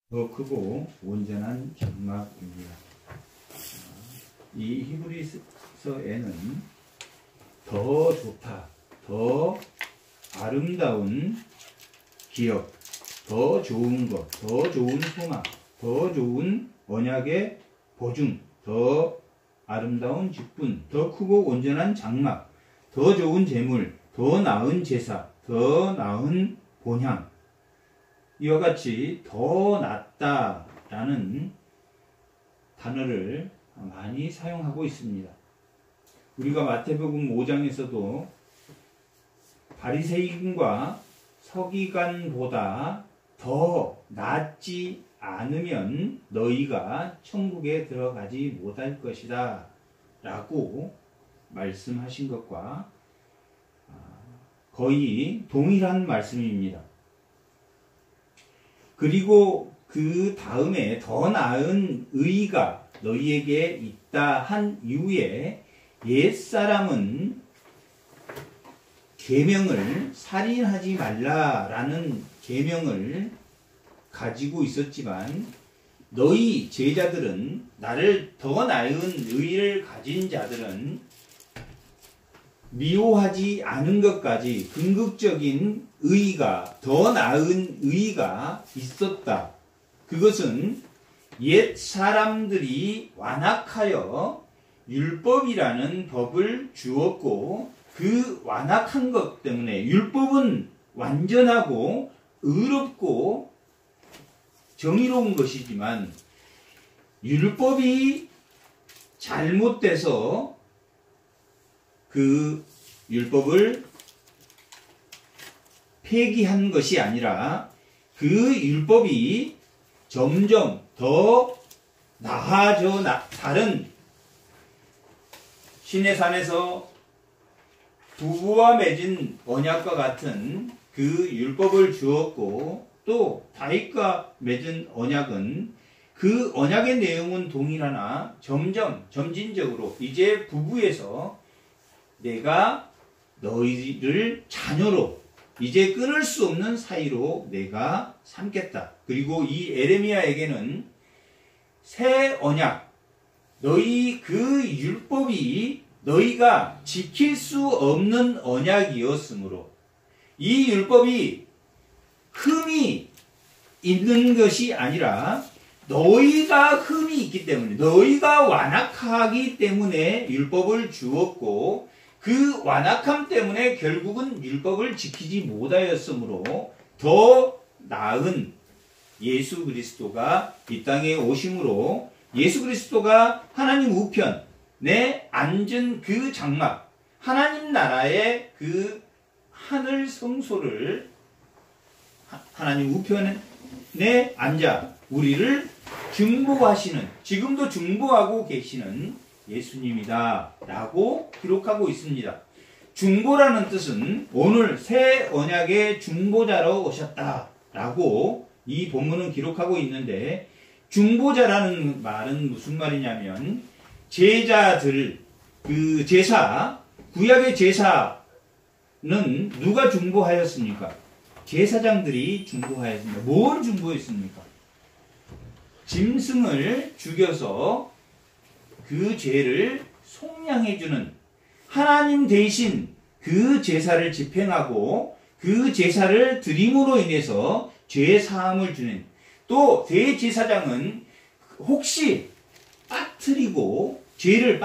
더 크고 온전한 장막입니다. 이 히브리서에는 더 좋다, 더 아름다운 기업, 더 좋은 것, 더 좋은 소망, 더 좋은 언약의 보증, 더 아름다운 직분, 더 크고 온전한 장막, 더 좋은 재물, 더 나은 제사, 더 나은 본향, 이와 같이 더 낫다라는 단어를 많이 사용하고 있습니다. 우리가 마태복음 5장에서도 바리새인과 서기관보다 더 낫지 않으면 너희가 천국에 들어가지 못할 것이다 라고 말씀하신 것과 거의 동일한 말씀입니다. 그리고 그 다음에 더 나은 의가 너희에게 있다 한 이후에 옛사람은 계명을 살인하지 말라라는 계명을 가지고 있었지만 너희 제자들은, 나를 더 나은 의를 가진 자들은 미워하지 않은 것까지 궁극적인 의가, 더 나은 의가 있었다. 그것은 옛 사람들이 완악하여 율법이라는 법을 주었고 그 완악한 것 때문에, 율법은 완전하고 의롭고 정의로운 것이지만 율법이 잘못돼서 그 율법을 폐기한 것이 아니라 그 율법이 점점 더 나아져 다른 시내산에서 부부와 맺은 언약과 같은 그 율법을 주었고, 또 다윗과 맺은 언약은 그 언약의 내용은 동일하나 점진적으로 이제 부부에서 내가 너희를 자녀로, 이제 끊을 수 없는 사이로 내가 삼겠다. 그리고 이 에레미야에게는 새 언약, 너희 그 율법이 너희가 지킬 수 없는 언약이었으므로 이 율법이 흠이 있는 것이 아니라 너희가 흠이 있기 때문에, 너희가 완악하기 때문에 율법을 주었고 그 완악함 때문에 결국은 율법을 지키지 못하였으므로 더 나은 예수 그리스도가 이 땅에 오심으로 예수 그리스도가 하나님 우편에 앉은 그 장막, 하나님 나라의 그 하늘 성소를 하나님 우편에 앉아 우리를 중보하시는, 지금도 중보하고 계시는 예수님이다 라고 기록하고 있습니다. 중보라는 뜻은 오늘 새 언약의 중보자로 오셨다 라고 이 본문은 기록하고 있는데, 중보자라는 말은 무슨 말이냐면 제자들, 그 제사, 구약의 제사는 누가 중보하였습니까? 제사장들이 중보하였습니다. 뭘 중보했습니까? 짐승을 죽여서 그 죄를 속량해주는, 하나님 대신 그 제사를 집행하고 그 제사를 드림으로 인해서 죄 사함을 주는, 또 대제사장은 혹시 죄를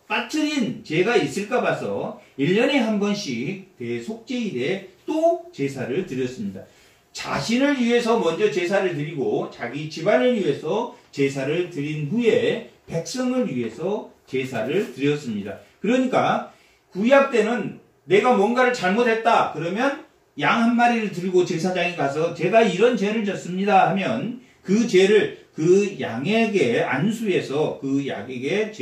빠뜨린 죄가 있을까 봐서 1년에 한 번씩 대속죄일에 또 제사를 드렸습니다. 자신을 위해서 먼저 제사를 드리고 자기 집안을 위해서 제사를 드린 후에 백성을 위해서 제사를 드렸습니다. 그러니까 구약 때는 내가 뭔가를 잘못했다 그러면 양 한 마리를 들고 제사장에 가서 제가 이런 죄를 졌습니다 하면 그 죄를 그 양에게 안수해서 그 양에게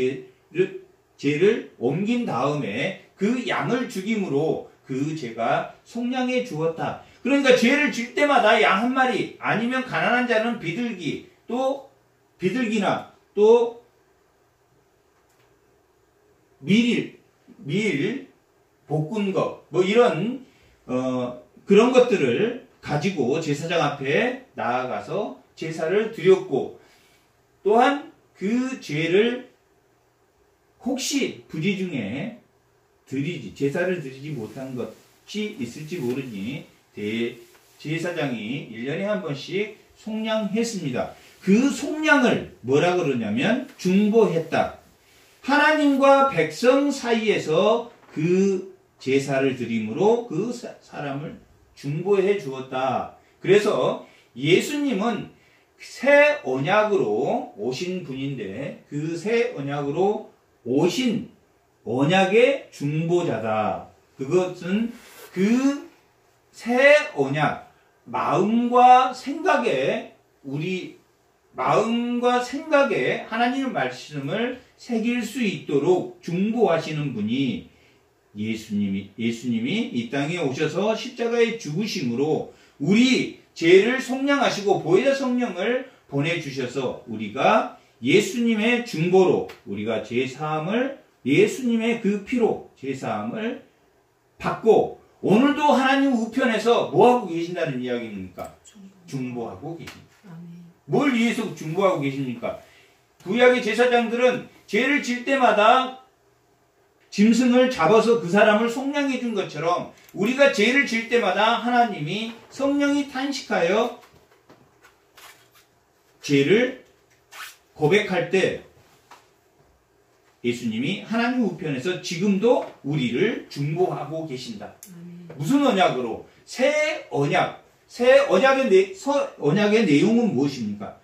죄를 옮긴 다음에 그 양을 죽임으로 그 죄가 속량해 주었다. 그러니까 죄를 질 때마다 양 한 마리, 아니면 가난한 자는 비둘기나 또 밀 볶은 것, 뭐 이런 그런 것들을 가지고 제사장 앞에 나아가서 제사를 드렸고, 또한 그 죄를 혹시 부지 중에 제사를 드리지 못한 것이 있을지 모르니 제사장이 1년에 한 번씩 속량했습니다. 그 속량을 뭐라 그러냐면 중보했다. 하나님과 백성 사이에서 그 제사를 드림으로 그 사람을 중보해 주었다. 그래서 예수님은 새 언약으로 오신 분인데 그 새 언약으로 오신 언약의 중보자다. 그것은 그 새 언약, 마음과 생각에 하나님의 말씀을 새길 수 있도록 중보하시는 분이 예수님이 이 땅에 오셔서 십자가에 죽으심으로 우리 죄를 속량하시고 보혜사 성령을 보내주셔서 우리가 예수님의 중보로 우리가 죄사함을 예수님의 그 피로 죄사함을 받고 오늘도 하나님 우편에서 뭐하고 계신다는 이야기입니까? 중보하고 계십니다. 뭘 위해서 중보하고 계십니까? 구약의 제사장들은 죄를 질 때마다 짐승을 잡아서 그 사람을 속량해 준 것처럼 우리가 죄를 질 때마다 하나님이 성령이 탄식하여 죄를 고백할 때 예수님이 하나님 우편에서 지금도 우리를 중보하고 계신다. 무슨 언약으로? 새 언약. 새 언약의 내용은 무엇입니까?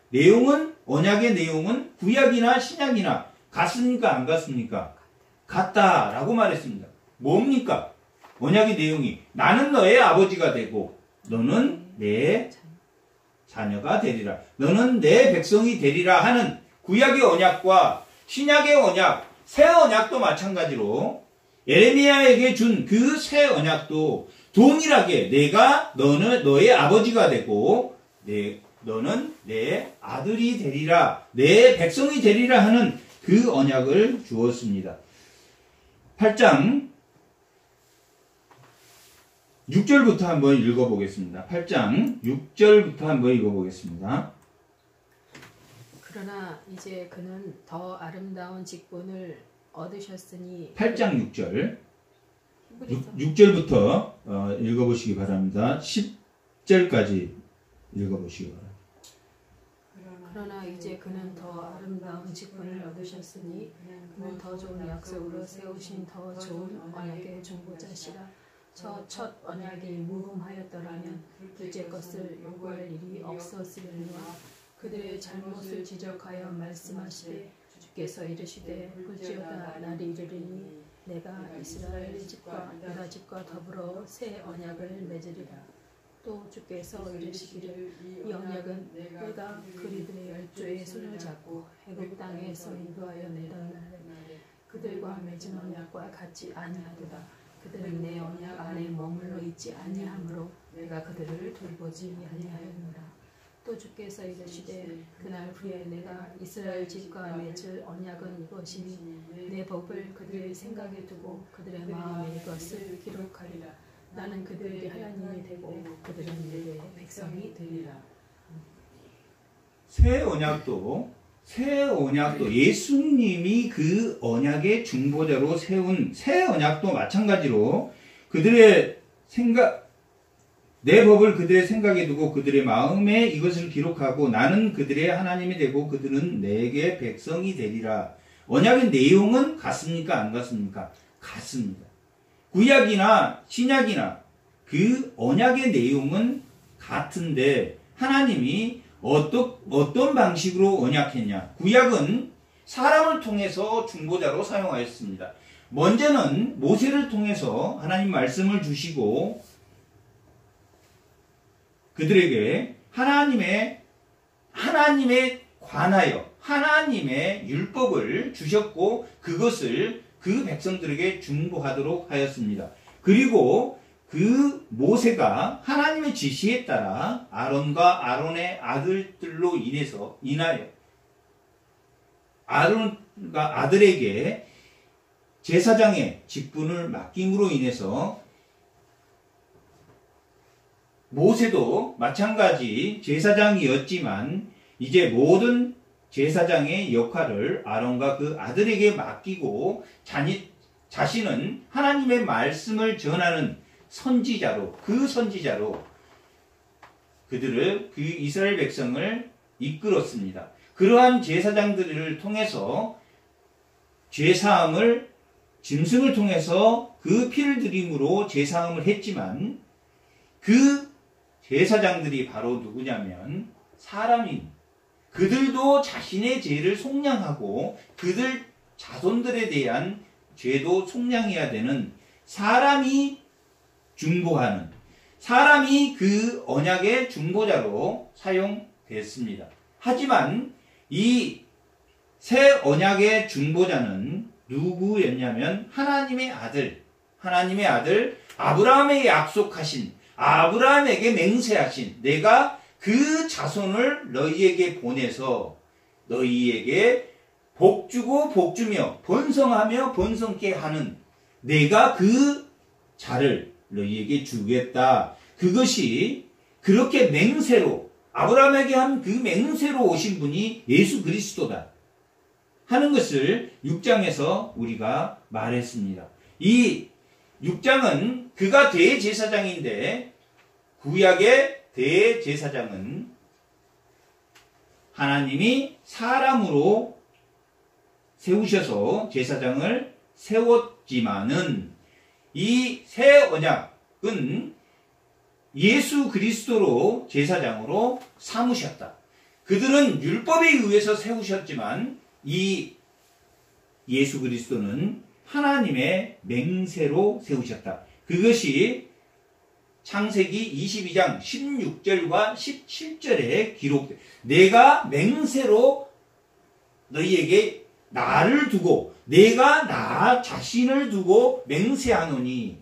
언약의 내용은 구약이나 신약이나 같습니까? 안 같습니까? 같다라고 말했습니다. 뭡니까? 언약의 내용이 나는 너의 아버지가 되고 너는 내 자녀가 되리라. 너는 내 백성이 되리라 하는 구약의 언약과 신약의 언약, 새 언약도 마찬가지로 예레미야에게 준 그 새 언약도 동일하게 너는 너의 아버지가 되고 너는 내 아들이 되리라, 내 백성이 되리라 하는 그 언약을 주었습니다. 8장 6절부터 한번 읽어보겠습니다. 8장 6절부터 한번 읽어보겠습니다. 그러나 이제 그는 더 아름다운 직분을 얻으셨으니 8장 6절 6절부터 읽어보시기 바랍니다. 10절까지 읽어보시기 바랍니다. 그러나 이제 그는 더 아름다운 직분을 얻으셨으니 그는 더 좋은 약속으로 세우신 더 좋은 언약의 중보자시라. 저 첫 언약이 무흠하였더라면 둘째 것을 요구할 일이 없었으려니와 그들의 잘못을 지적하여 말씀하시되 주께서 이르시되 볼지어다 날이 이르리니 내가 이스라엘 집과 유다 집과 더불어 새 언약을 맺으리라. 또 주께서 이르시기를 이 언약은 내가 그리들의 열조의 손을 잡고 애굽 땅에서 인도하여 내던 날에 그들과 맺은 언약과 같이 아니하도다. 그들은 내 언약 안에 머물러 있지 아니하므로 내가 그들을 돌보지 아니하였노라. 또 주께서 이르시되 그날 후에 내가 이스라엘 집과 맺을 언약은 이것이니 내 법을 그들의 생각에 두고 그들의 마음에 이것을 기록하리라. 나는 그들의 하나님이 되고 그들은 내 백성이 되리라. 새 언약도 예수님이 그 언약의 중보자로 세운 새 언약도 마찬가지로 그들의 내 법을 그들의 생각에 두고 그들의 마음에 이것을 기록하고 나는 그들의 하나님이 되고 그들은 내게 백성이 되리라. 언약의 내용은 같습니까? 안 같습니까? 같습니다. 구약이나 신약이나 그 언약의 내용은 같은데 하나님이 어떤 방식으로 언약했냐? 구약은 사람을 통해서 중보자로 사용하였습니다. 먼저는 모세를 통해서 하나님 말씀을 주시고 그들에게 하나님에 관하여 하나님의 율법을 주셨고 그것을 그 백성들에게 중보하도록 하였습니다. 그리고 그 모세가 하나님의 지시에 따라 아론과 아론의 아들들로 인하여 아론과 아들에게 제사장의 직분을 맡김으로 인해서 모세도 마찬가지 제사장이었지만 이제 모든 제사장의 역할을 아론과 그 아들에게 맡기고 자신은 하나님의 말씀을 전하는 선지자로 그들을 그 이스라엘 백성을 이끌었습니다. 그러한 제사장들을 통해서 죄사함을 짐승을 통해서 그 피를 드림으로 죄사함을 했지만 그 제사장들이 바로 누구냐면 사람인 그들도 자신의 죄를 속량하고 그들 자손들에 대한 죄도 속량해야 되는 사람이 중보하는 사람이 그 언약의 중보자로 사용됐습니다. 하지만 이 새 언약의 중보자는 누구였냐면 하나님의 아들 아브라함에게 약속하신 아브라함에게 맹세하신 내가 그 자손을 너희에게 보내서 너희에게 복주고 복주며 번성하며 번성케 하는 내가 그 자를 너희에게 주겠다. 그것이 그렇게 맹세로 아브라함에게 한 그 맹세로 오신 분이 예수 그리스도다 하는 것을 6장에서 우리가 말했습니다. 이 6장은 그가 대제사장인데 구약의 대제사장은 하나님이 사람으로 세우셔서 제사장을 세웠지만은 이 새 언약은 예수 그리스도로 제사장으로 삼으셨다. 그들은 율법에 의해서 세우셨지만 이 예수 그리스도는 하나님의 맹세로 세우셨다. 그것이 창세기 22장 16절과 17절에 기록돼 내가 맹세로 너희에게 나를 두고 내가 나 자신을 두고 맹세하노니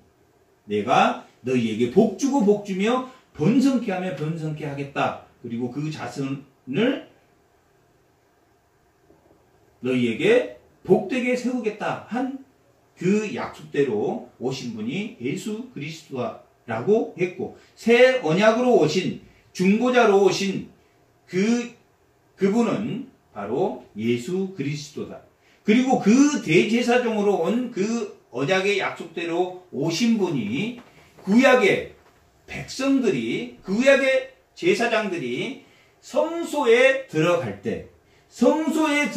내가 너희에게 복주고 복주며 번성케 하며 번성케 하겠다. 그리고 그 자손을 너희에게 복되게 세우겠다 한 그 약속대로 오신 분이 예수 그리스도라고 했고 새 언약으로 오신 중보자로 오신 그분은 바로 예수 그리스도다. 그리고 그 대제사장으로 온 그 언약의 약속대로 오신 분이 구약의 백성들이 구약의 제사장들이 성소에 들어갈 때 성소에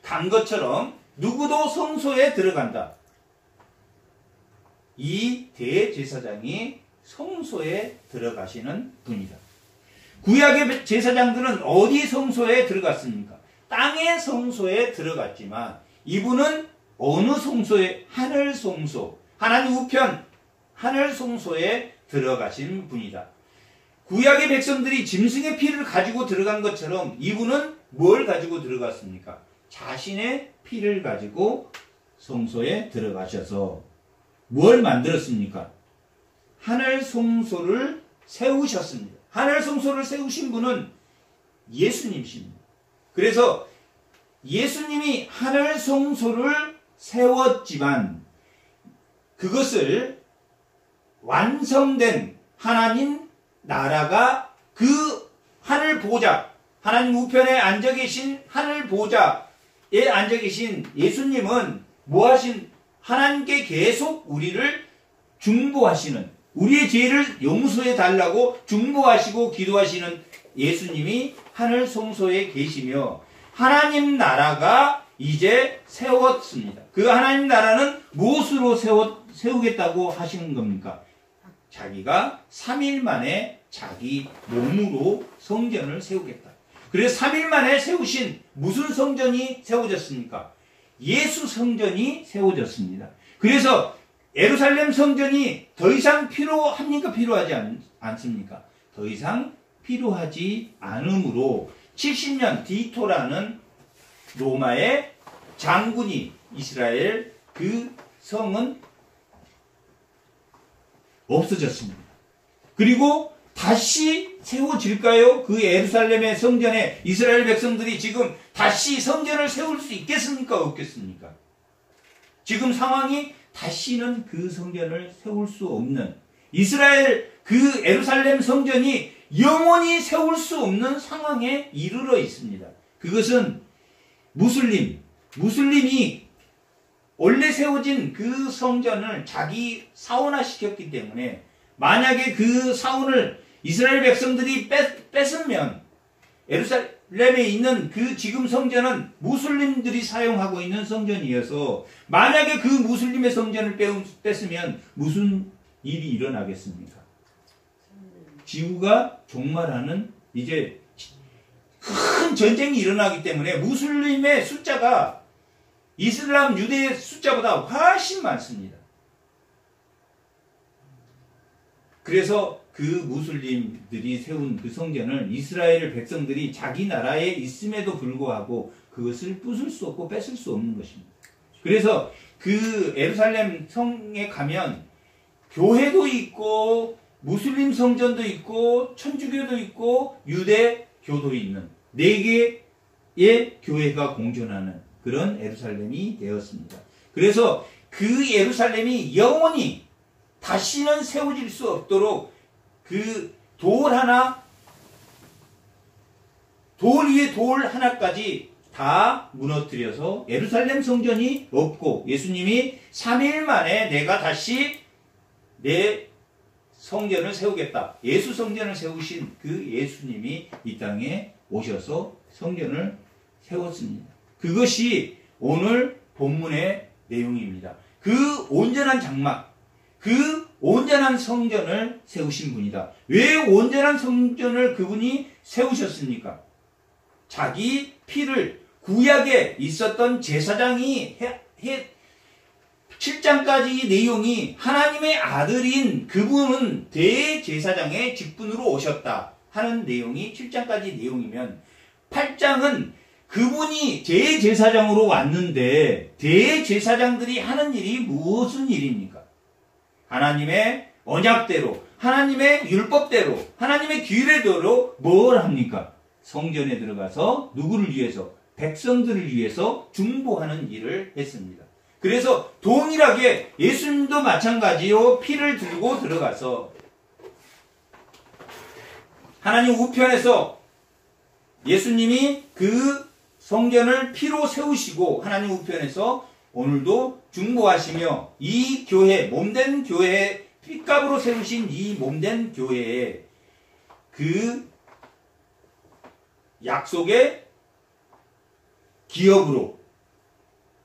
간 것처럼 누구도 성소에 들어간다. 이 대제사장이 성소에 들어가시는 분이다. 구약의 제사장들은 어디 성소에 들어갔습니까? 땅의 성소에 들어갔지만 이분은 어느 성소에? 하늘 성소, 하나님 우편 하늘 성소에 들어가신 분이다. 구약의 백성들이 짐승의 피를 가지고 들어간 것처럼 이분은 뭘 가지고 들어갔습니까? 자신의 피를 가지고 성소에 들어가셔서 뭘 만들었습니까? 하늘 성소를 세우셨습니다. 하늘 성소를 세우신 분은 예수님이십니다. 그래서 예수님이 하늘 성소를 세웠지만 그것을 완성된 하나님 나라가 그 하늘 보좌, 하나님 우편에 앉아 계신 하늘 보좌에 앉아 계신 예수님은 뭐하신? 하나님께 계속 우리를 중보하시는, 우리의 죄를 용서해 달라고 중보하시고 기도하시는 예수님이 하늘 성소에 계시며 하나님 나라가 이제 세웠습니다. 그 하나님 나라는 무엇으로 세우겠다고 하시는 겁니까? 자기가 3일 만에 자기 몸으로 성전을 세우겠다. 그래서 3일 만에 세우신 무슨 성전이 세워졌습니까? 예수 성전이 세워졌습니다. 그래서 예루살렘 성전이 더 이상 필요합니까? 필요하지 않습니까? 더 이상 필요하지 않으므로 70년 디토라는 로마의 장군이 이스라엘 그 성은 없어졌습니다. 그리고 다시 세워질까요? 그 예루살렘의 성전에 이스라엘 백성들이 지금 다시 성전을 세울 수 있겠습니까? 없겠습니까? 지금 상황이 다시는 그 성전을 세울 수 없는 이스라엘 그 예루살렘 성전이 영원히 세울 수 없는 상황에 이르러 있습니다. 그것은 무슬림이 원래 세워진 그 성전을 자기 사원화 시켰기 때문에 만약에 그 사원을 이스라엘 백성들이 뺏으면 예루살렘에 있는 그 지금 성전은 무슬림들이 사용하고 있는 성전이어서 만약에 그 무슬림의 성전을 뺏으면 무슨 일이 일어나겠습니까? 지구가 종말하는 이제 큰 전쟁이 일어나기 때문에 무슬림의 숫자가 이슬람 유대의 숫자보다 훨씬 많습니다. 그래서 그 무슬림들이 세운 그 성전을 이스라엘 백성들이 자기 나라에 있음에도 불구하고 그것을 부술 수 없고 뺏을 수 없는 것입니다. 그래서 그 예루살렘 성에 가면 교회도 있고 무슬림 성전도 있고 천주교도 있고 유대교도 있는 4개의 교회가 공존하는 그런 예루살렘이 되었습니다. 그래서 그 예루살렘이 영원히 다시는 세워질 수 없도록 그 돌 위에 돌 하나까지 다 무너뜨려서 예루살렘 성전이 없고 예수님이 3일 만에 내가 다시 내 성전을 세우겠다. 예수 성전을 세우신 그 예수님이 이 땅에 오셔서 성전을 세웠습니다. 그것이 오늘 본문의 내용입니다. 그 온전한 장막, 그 온전한 성전을 세우신 분이다. 왜 온전한 성전을 그분이 세우셨습니까? 자기 피를 구약에 있었던 제사장이 7장까지 내용이 하나님의 아들인 그분은 대제사장의 직분으로 오셨다 하는 내용이 7장까지 내용이면 8장은 그분이 대제사장으로 왔는데 대제사장들이 하는 일이 무슨 일입니까? 하나님의 언약대로, 하나님의 율법대로, 하나님의 규례대로 뭘 합니까? 성전에 들어가서 누구를 위해서? 백성들을 위해서 중보하는 일을 했습니다. 그래서 동일하게 예수님도 마찬가지로 피를 들고 들어가서 하나님 우편에서 예수님이 그 성전을 피로 세우시고 하나님 우편에서 오늘도 중보하시며 이 교회, 몸된 교회, 핏값으로 세우신 이 몸된 교회에 그 약속의 기업으로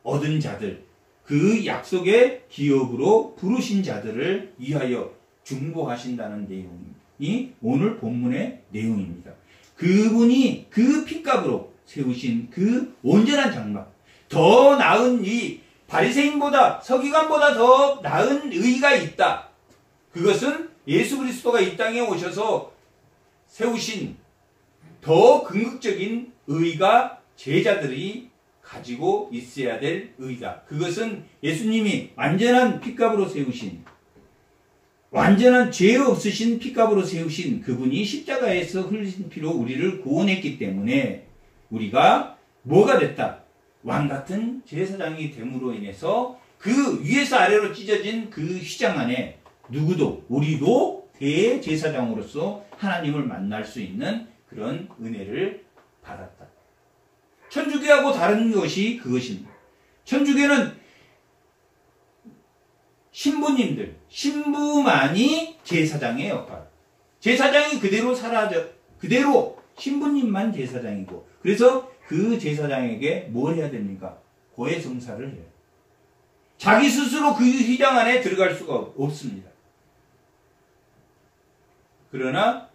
얻은 자들, 그 약속의 기업으로 부르신 자들을 위하여 중보하신다는 내용이 오늘 본문의 내용입니다. 그분이 그 핏값으로 세우신 그 온전한 장막, 더 나은 이 바리새인보다 서기관보다 더 나은 의가 있다. 그것은 예수 그리스도가 이 땅에 오셔서 세우신 더 궁극적인 의가 제자들이 가지고 있어야 될 의다. 그것은 예수님이 완전한 핏값으로 세우신, 완전한 죄 없으신 핏값으로 세우신 그분이 십자가에서 흘리신 피로 우리를 구원했기 때문에 우리가 뭐가 됐다? 왕같은 제사장이 됨으로 인해서 그 위에서 아래로 찢어진 그 휘장 안에 누구도, 우리도 대제사장으로서 하나님을 만날 수 있는 그런 은혜를 받았다. 천주교하고 다른 것이 그것입니다. 천주교는 신부님들, 신부만이 제사장의 역할. 제사장이 그대로 그대로 신부님만 제사장이고, 그래서 그 제사장에게 뭘 해야 됩니까? 고해성사를 해요. 자기 스스로 그 휘장 안에 들어갈 수가 없습니다. 그러나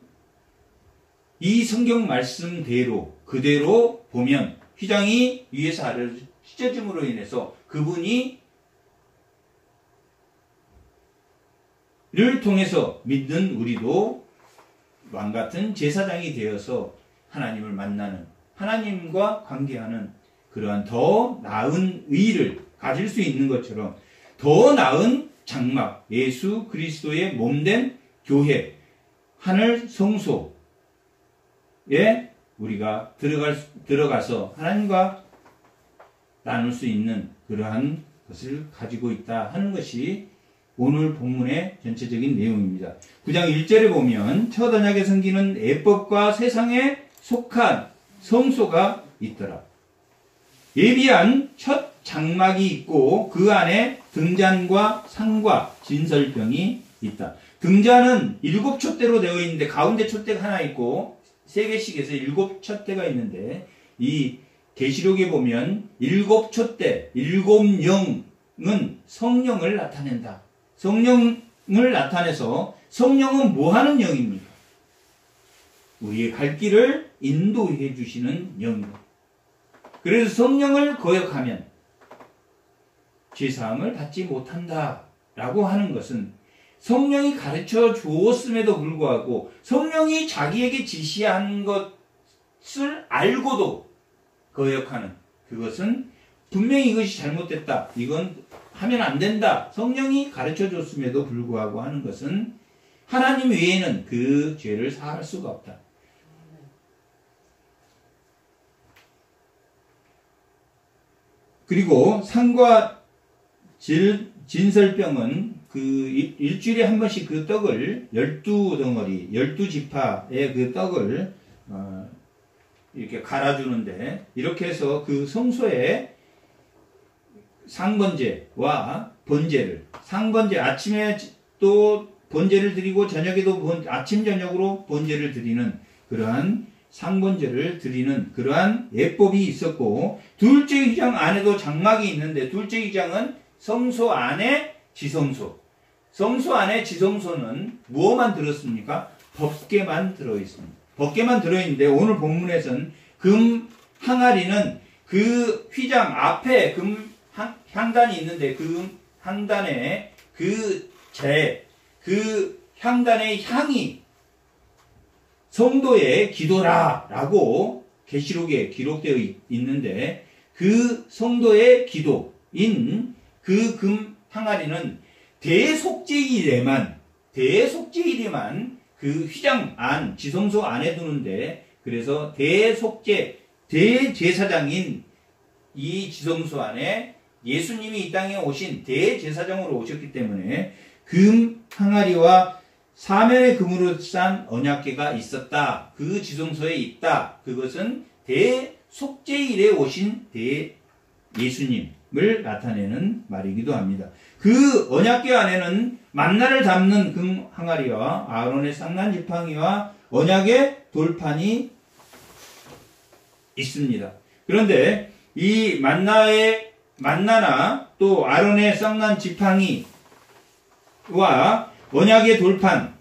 이 성경 말씀대로 그대로 보면 휘장이 위에서 아래로 찢어짐으로 인해서 그분이 를 통해서 믿는 우리도 왕같은 제사장이 되어서 하나님을 만나는, 하나님과 관계하는 그러한 더 나은 의를 가질 수 있는 것처럼 더 나은 장막, 예수 그리스도의 몸된 교회, 하늘 성소에 우리가 들어가서 하나님과 나눌 수 있는 그러한 것을 가지고 있다 하는 것이 오늘 본문의 전체적인 내용입니다. 9장 1절에 보면 첫 언약의 성기는 예법과 세상에 속한 성소가 있더라. 예비한 첫 장막이 있고 그 안에 등잔과 상과 진설병이 있다. 등잔은 7촛대로 되어 있는데 가운데 촛대가 하나 있고 3개씩 해서 7촛대가 있는데 이 계시록에 보면 7촛대, 7영은 성령을 나타낸다. 성령을 나타내서 성령은 뭐 하는 영입니까? 우리의 갈 길을 인도해 주시는 영입니다. 그래서 성령을 거역하면 죄사함을 받지 못한다라고 하는 것은 성령이 가르쳐 주었음에도 불구하고 성령이 자기에게 지시한 것을 알고도 거역하는, 그것은 분명히 이것이 잘못됐다, 이건 하면 안 된다, 성령이 가르쳐 줬음에도 불구하고 하는 것은 하나님 외에는 그 죄를 사할 수가 없다. 그리고 상과 진설병은 그 일주일에 한 번씩 그 떡을 12덩어리, 12지파의 그 떡을 이렇게 갈아주는데, 이렇게 해서 그 성소에 상번제와 번제를, 상번제 아침에 또 번제를 드리고 저녁에도 아침 저녁으로 번제를 드리는 그러한 상번제를 드리는 그러한 예법이 있었고, 둘째 휘장 안에도 장막이 있는데 둘째 휘장은 성소 안에 지성소, 성소 안에 지성소는 무엇만 들었습니까? 법궤만 들어있습니다. 법궤만 들어있는데 오늘 본문에서는 금 항아리는 그 휘장 앞에 금 향단이 있는데 그 향단에 그 향단의 향이 성도의 기도라 라고 계시록에 기록되어 있는데, 그 성도의 기도인 그 금 항아리는 대속죄일에만 그 휘장 안, 지성소 안에 두는데, 그래서 대제사장인 이 지성소 안에 예수님이 이 땅에 오신 대제사장으로 오셨기 때문에 금 항아리와 사면의 금으로 싼 언약궤가 있었다. 그 지성소에 있다. 그것은 대속죄일에 오신 대예수님을 나타내는 말이기도 합니다. 그 언약궤 안에는 만나를 담는 금 항아리와 아론의 쌍난 지팡이와 언약의 돌판이 있습니다. 그런데 이 만나나 또 아론의 쌍난 지팡이와 언약의 돌판,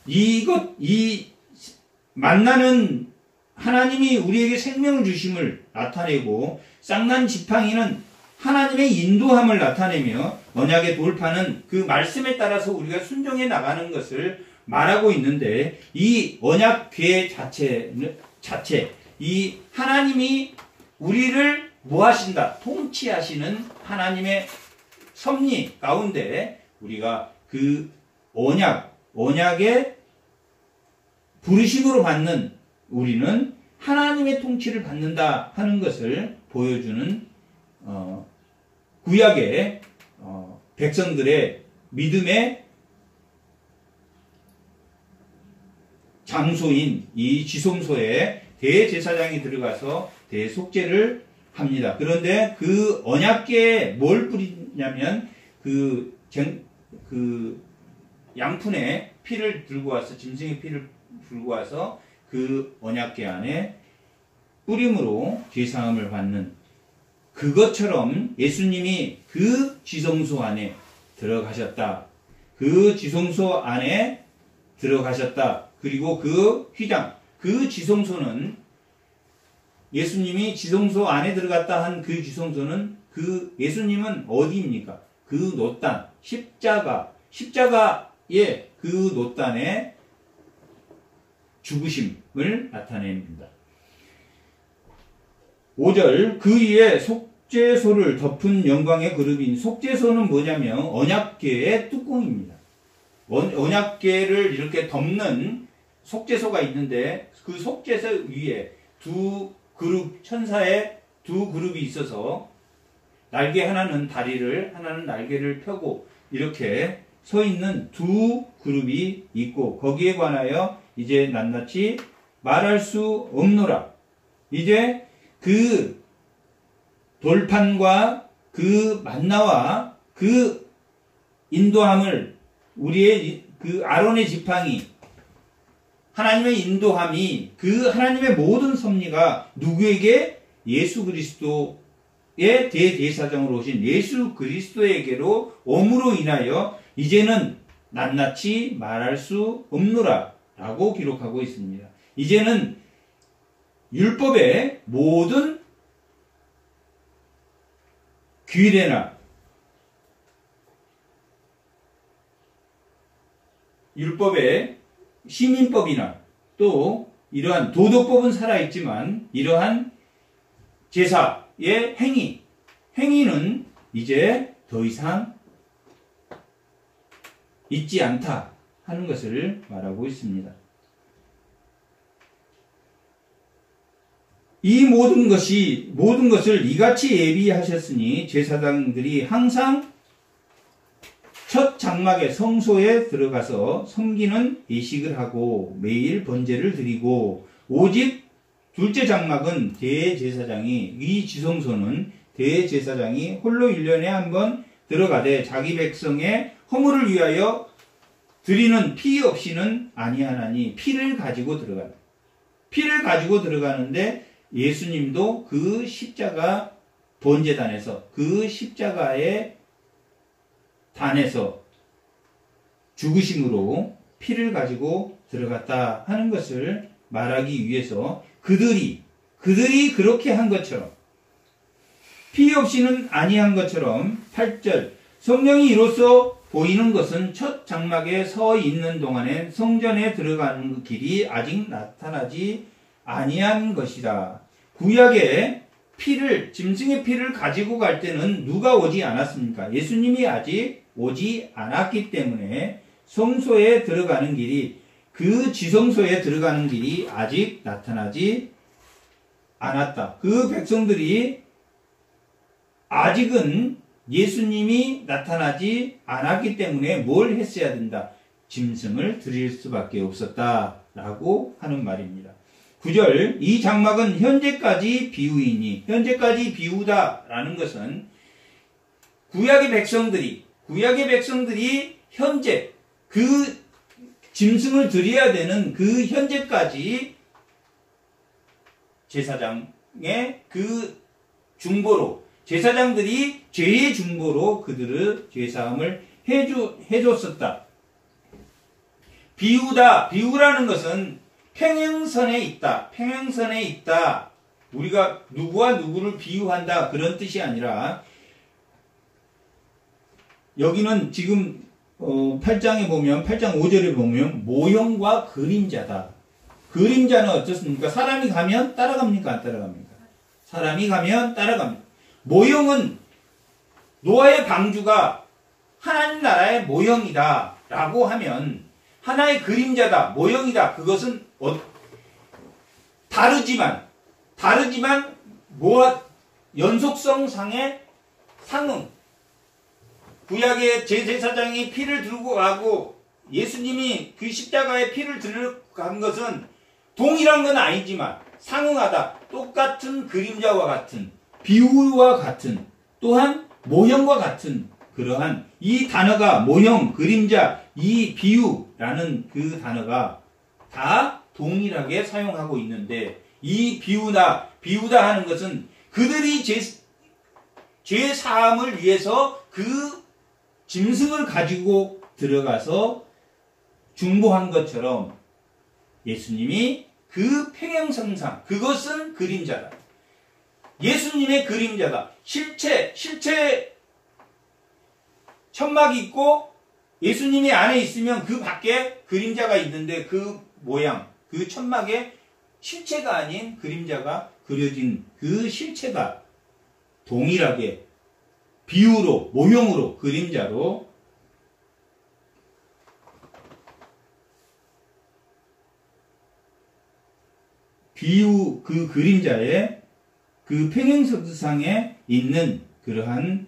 이 만나는 하나님이 우리에게 생명을 주심을 나타내고, 쌍난 지팡이는 하나님의 인도함을 나타내며, 언약의 돌판은 그 말씀에 따라서 우리가 순종해 나가는 것을 말하고 있는데, 이 언약궤 자체, 이 하나님이 우리를 뭐 하신다? 통치하시는 하나님의 섭리 가운데 우리가 그 언약의 부르심으로 받는 우리는 하나님의 통치를 받는다 하는 것을 보여주는 구약의 백성들의 믿음의 장소인 이 지성소에 대제사장이 들어가서 대속죄를 합니다. 그런데 그 언약궤에 뭘 뿌리냐면 그 양푼에 피를 들고 와서, 짐승의 피를 들고 와서 그 언약궤 안에 뿌림으로 죄사함을 받는, 그것처럼 예수님이 그 지성소 안에 들어가셨다. 그 지성소 안에 들어가셨다. 그리고 그 휘장, 그 지성소는 예수님이 지성소 안에 들어갔다 한 그 지성소는, 그 예수님은 어디입니까? 그 노단, 십자가의 그 노단의 죽으심을 나타냅니다. 5절, 그 위에 속죄소를 덮은 영광의 그룹인, 속죄소는 뭐냐면 언약궤의 뚜껑입니다. 언약궤를 이렇게 덮는 속죄소가 있는데, 그 속죄소 위에 두 그룹, 천사의 두 그룹이 있어서 날개 하나는 다리를, 하나는 날개를 펴고 이렇게 서 있는 두 그룹이 있고 거기에 관하여 이제 낱낱이 말할 수 없노라. 이제 그 돌판과 그 만나와 그 인도함을 우리의 그 아론의 지팡이 하나님의 인도함이 그 하나님의 모든 섭리가 누구에게 예수 그리스도의 대제사장으로 오신 예수 그리스도에게로 옴으로 인하여 이제는 낱낱이 말할 수 없노라 라고 기록하고 있습니다. 이제는 율법의 모든 규례나 율법의 시민법이나 또 이러한 도덕법은 살아있지만 이러한 제사의 행위는 이제 더 이상 있지 않다 하는 것을 말하고 있습니다. 이 모든 것을 이같이 예비하셨으니 제사장들이 항상 첫 장막의 성소에 들어가서 섬기는 예식을 하고 매일 번제를 드리고 오직 둘째 장막은 대제사장이 이 지성소는 대제사장이 홀로 1년에 한 번 들어가되 자기 백성의 허물을 위하여 드리는 피 없이는 아니하나니 피를 가지고 들어가는데 예수님도 그 십자가 번제단에서 그 십자가의 단에서 죽으심으로 피를 가지고 들어갔다 하는 것을 말하기 위해서 그들이 그렇게 한 것처럼 피 없이는 아니한 것처럼 8절 성령이 이로써 보이는 것은 첫 장막에 서 있는 동안에 성전에 들어가는 길이 아직 나타나지 아니한 것이다. 구약의 피를 짐승의 피를 가지고 갈 때는 누가 오지 않았습니까? 예수님이 아직 오지 않았기 때문에 성소에 들어가는 길이 그 지성소에 들어가는 길이 아직 나타나지 않았다. 그 백성들이 아직은 예수님이 나타나지 않았기 때문에 뭘 했어야 된다? 짐승을 드릴 수밖에 없었다라고 하는 말입니다. 9절 이 장막은 현재까지 비유이니 현재까지 비유다라는 것은 구약의 백성들이 현재 그 짐승을 드려야 되는 그 현재까지 제사장의 그 중보로 제사장들이 죄의 중보로 그들의 죄사함을 해줬었다. 비유라는 것은 평행선에 있다. 우리가 누구와 누구를 비유한다 그런 뜻이 아니라 여기는 지금 8장에 보면 8장 5절에 보면 모형과 그림자다. 그림자는 어떻습니까? 사람이 가면 따라갑니까? 안 따라갑니까? 사람이 가면 따라갑니다. 모형은 노아의 방주가 하나님 나라의 모형이다 라고 하면 하나의 그림자다, 모형이다. 그것은 다르지만 연속성상의 상응. 구약의 제사장이 피를 들고 가고 예수님이 그 십자가에 피를 들고 간 것은 동일한 건 아니지만 상응하다. 똑같은 그림자와 같은 비유와 같은 또한 모형과 같은 그러한 이 단어가 모형, 그림자, 이 비유라는 그 단어가 다 동일하게 사용하고 있는데 이 비유다 하는 것은 그들이 죄 사함을 위해서 그 짐승을 가지고 들어가서 중보한 것처럼 예수님이 그 평행선상 그것은 그림자다. 예수님의 그림자다. 실체 천막이 있고 예수님이 안에 있으면 그 밖에 그림자가 있는데 그 모양, 그 천막에 실체가 아닌 그림자가 그려진 그 실체가 동일하게 비유로, 모형으로, 그림자로 비유 그 그림자에 그 평행선상에 있는 그러한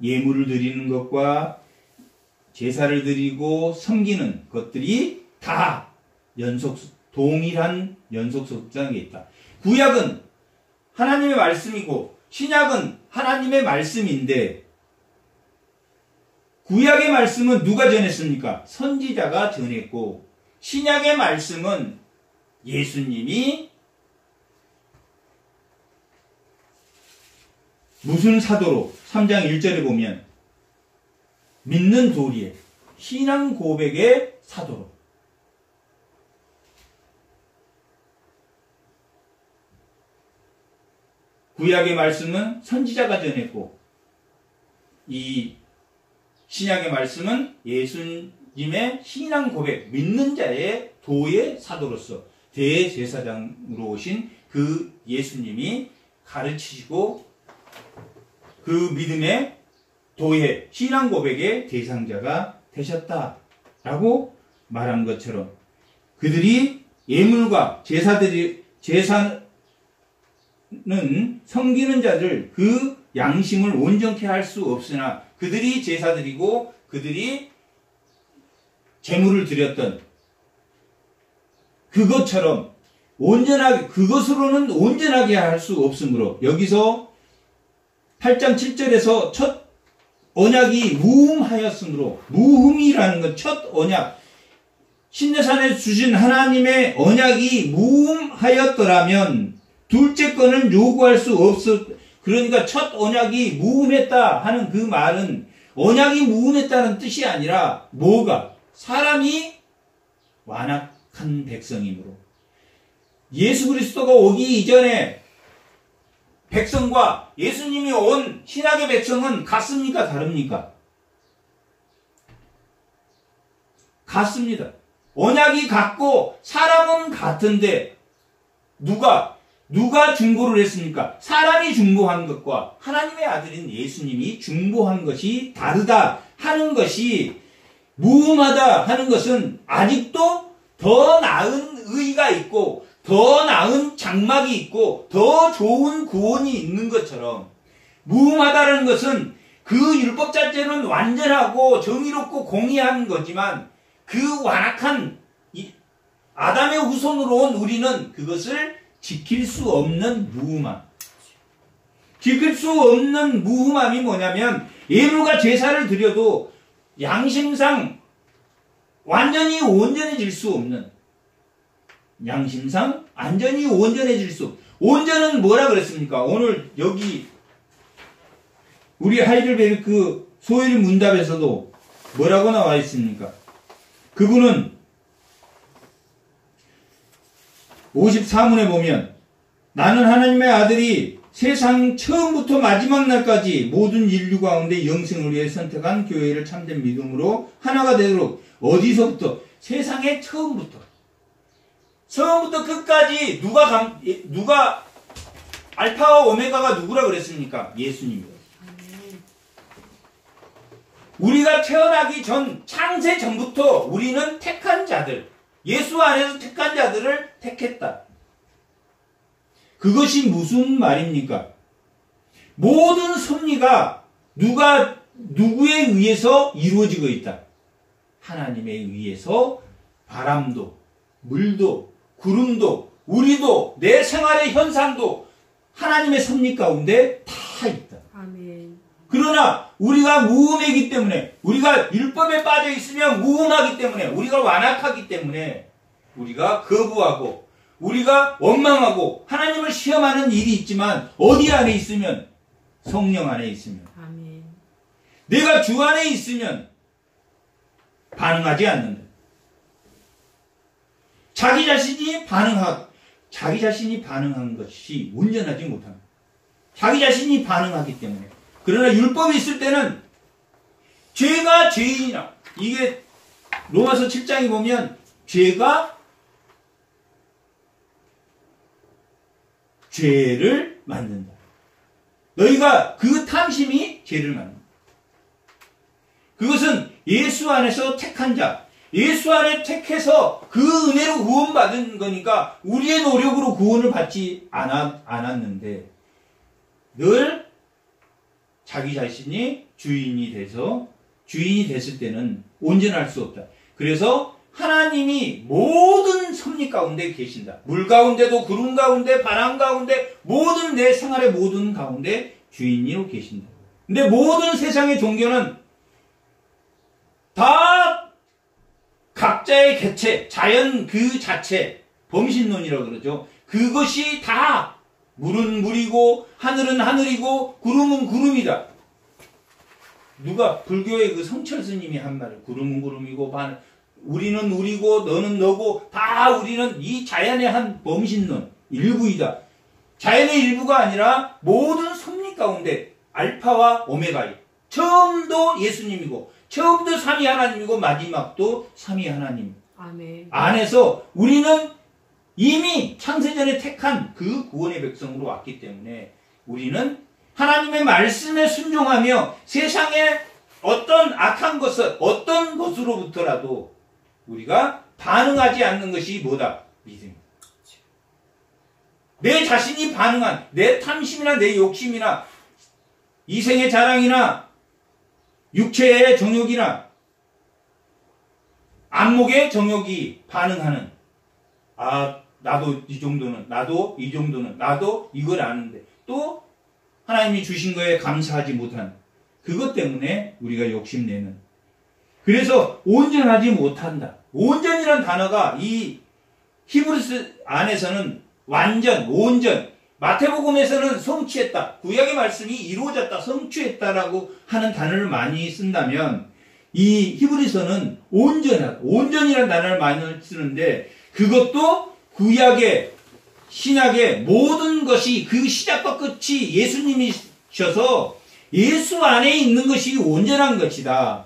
예물을 드리는 것과 제사를 드리고 섬기는 것들이 다 동일한 연속 속성에 있다. 구약은 하나님의 말씀이고 신약은 하나님의 말씀인데 구약의 말씀은 누가 전했습니까? 선지자가 전했고 신약의 말씀은 예수님이 무슨 사도로 3장 1절에 보면 믿는 도리에 신앙 고백의 사도로 구약의 말씀은 선지자가 전했고 이 신약의 말씀은 예수님의 신앙 고백, 믿는 자의 도의 사도로서 대제사장으로 오신 그 예수님이 가르치시고 그 믿음의 도의 신앙 고백의 대상자가 되셨다라고 말한 것처럼 그들이 예물과 제사는 섬기는 자들 그 양심을 온전케 할 수 없으나 그들이 제사 드리고 그들이 제물을 드렸던 그것처럼 그것으로는 온전하게 할 수 없으므로 여기서 8장 7절에서 첫 언약이 무흠하였으므로 무흠이라는 건 첫 언약 신내산에 주신 하나님의 언약이 무흠하였더라면 둘째 거는 요구할 수 그러니까 첫 언약이 무흠했다 하는 그 말은 언약이 무흠했다는 뜻이 아니라 뭐가? 사람이 완악한 백성이므로 예수 그리스도가 오기 이전에 백성과 예수님이 온 신약의 백성은 같습니까? 다릅니까? 같습니다. 언약이 같고 사람은 같은데 누가 중보를 했습니까? 사람이 중보한 것과 하나님의 아들인 예수님이 중보한 것이 다르다 하는 것이 무음하다 하는 것은 아직도 더 나은 의가 있고 더 나은 장막이 있고 더 좋은 구원이 있는 것처럼 무음하다는 것은 그 율법 자체는 완전하고 정의롭고 공의한 거지만 그 완악한 아담의 후손으로 온 우리는 그것을 지킬 수 없는 무흠함. 지킬 수 없는 무흠함이 뭐냐면 예물과 제사를 드려도 양심상 완전히 온전해질 수 없는 양심상 완전히 온전해질 수 온전은 뭐라 그랬습니까? 오늘 여기 우리 하이델베르크 소일 문답에서도 뭐라고 나와 있습니까? 그분은 54문에 보면 나는 하나님의 아들이 세상 처음부터 마지막 날까지 모든 인류 가운데 영생을 위해 선택한 교회를 참된 믿음으로 하나가 되도록 어디서부터? 세상의 처음부터 끝까지 누가 알파와 오메가가 누구라 그랬습니까? 예수님이요. 우리가 태어나기 전 창세 전부터 우리는 택한 자들 예수 안에서 택한 자들을 택했다. 그것이 무슨 말입니까? 모든 섭리가 누구에 의해서 이루어지고 있다. 하나님에 의해서 바람도, 물도, 구름도, 우리도, 내 생활의 현상도 하나님의 섭리 가운데 다 있다. 아멘. 그러나 우리가 무음이기 때문에 우리가 율법에 빠져 있으면 무음하기 때문에 우리가 완악하기 때문에 우리가 거부하고 우리가 원망하고 하나님을 시험하는 일이 있지만 어디 안에 있으면 성령 안에 있으면 아멘. 내가 주 안에 있으면 반응하지 않는다. 자기 자신이 반응한 것이 온전하지 못합니다. 자기 자신이 반응하기 때문에. 그러나 율법이 있을 때는 죄가 죄인이나 이게 로마서 7장에 보면 죄가 죄를 만든다. 너희가 그 탐심이 죄를 만든다. 그것은 예수 안에서 택한 자, 예수 안에 택해서 그 은혜로 구원받은 거니까 우리의 노력으로 구원을 받지 않았는데 늘 자기 자신이 주인이 돼서 주인이 됐을 때는 온전할 수 없다. 그래서 하나님이 모든 섭리 가운데 계신다. 물 가운데도 구름 가운데 바람 가운데 모든 내 생활의 모든 가운데 주인으로 계신다. 근데 모든 세상의 종교는 다 각자의 개체, 자연 그 자체, 범신론이라고 그러죠. 그것이 다 물은 물이고 하늘은 하늘이고 구름은 구름이다. 누가 불교의 그 성철 스님이 한 말을 구름은 구름이고 우리는 우리고 너는 너고 다 우리는 이 자연의 한 범신론 일부이다. 자연의 일부가 아니라 모든 섭리 가운데 알파와 오메가이. 처음도 예수님이고 처음도 삼위 하나님이고 마지막도 삼위 하나님. 아멘. 안에서 우리는 이미 창세전에 택한 그 구원의 백성으로 왔기 때문에 우리는 하나님의 말씀에 순종하며 세상의 어떤 악한 것을 어떤 것으로부터라도 우리가 반응하지 않는 것이 뭐다? 믿음이다. 내 자신이 반응한 내 탐심이나 내 욕심이나 이생의 자랑이나 육체의 정욕이나 안목의 정욕이 반응하는 나도 이 정도는 나도 이 정도는 나도 이걸 아는데 또 하나님이 주신 거에 감사하지 못한 그것 때문에 우리가 욕심내는 그래서 온전하지 못한다. 온전이란 단어가 이 히브리서 안에서는 완전, 온전 마태복음에서는 성취했다. 구약의 말씀이 이루어졌다. 성취했다라고 하는 단어를 많이 쓴다면 이 히브리서는 온전하다. 온전이라는 단어를 많이 쓰는데 그것도 구약의 신약의 모든 것이 그 시작과 끝이 예수님이셔서 예수 안에 있는 것이 온전한 것이다.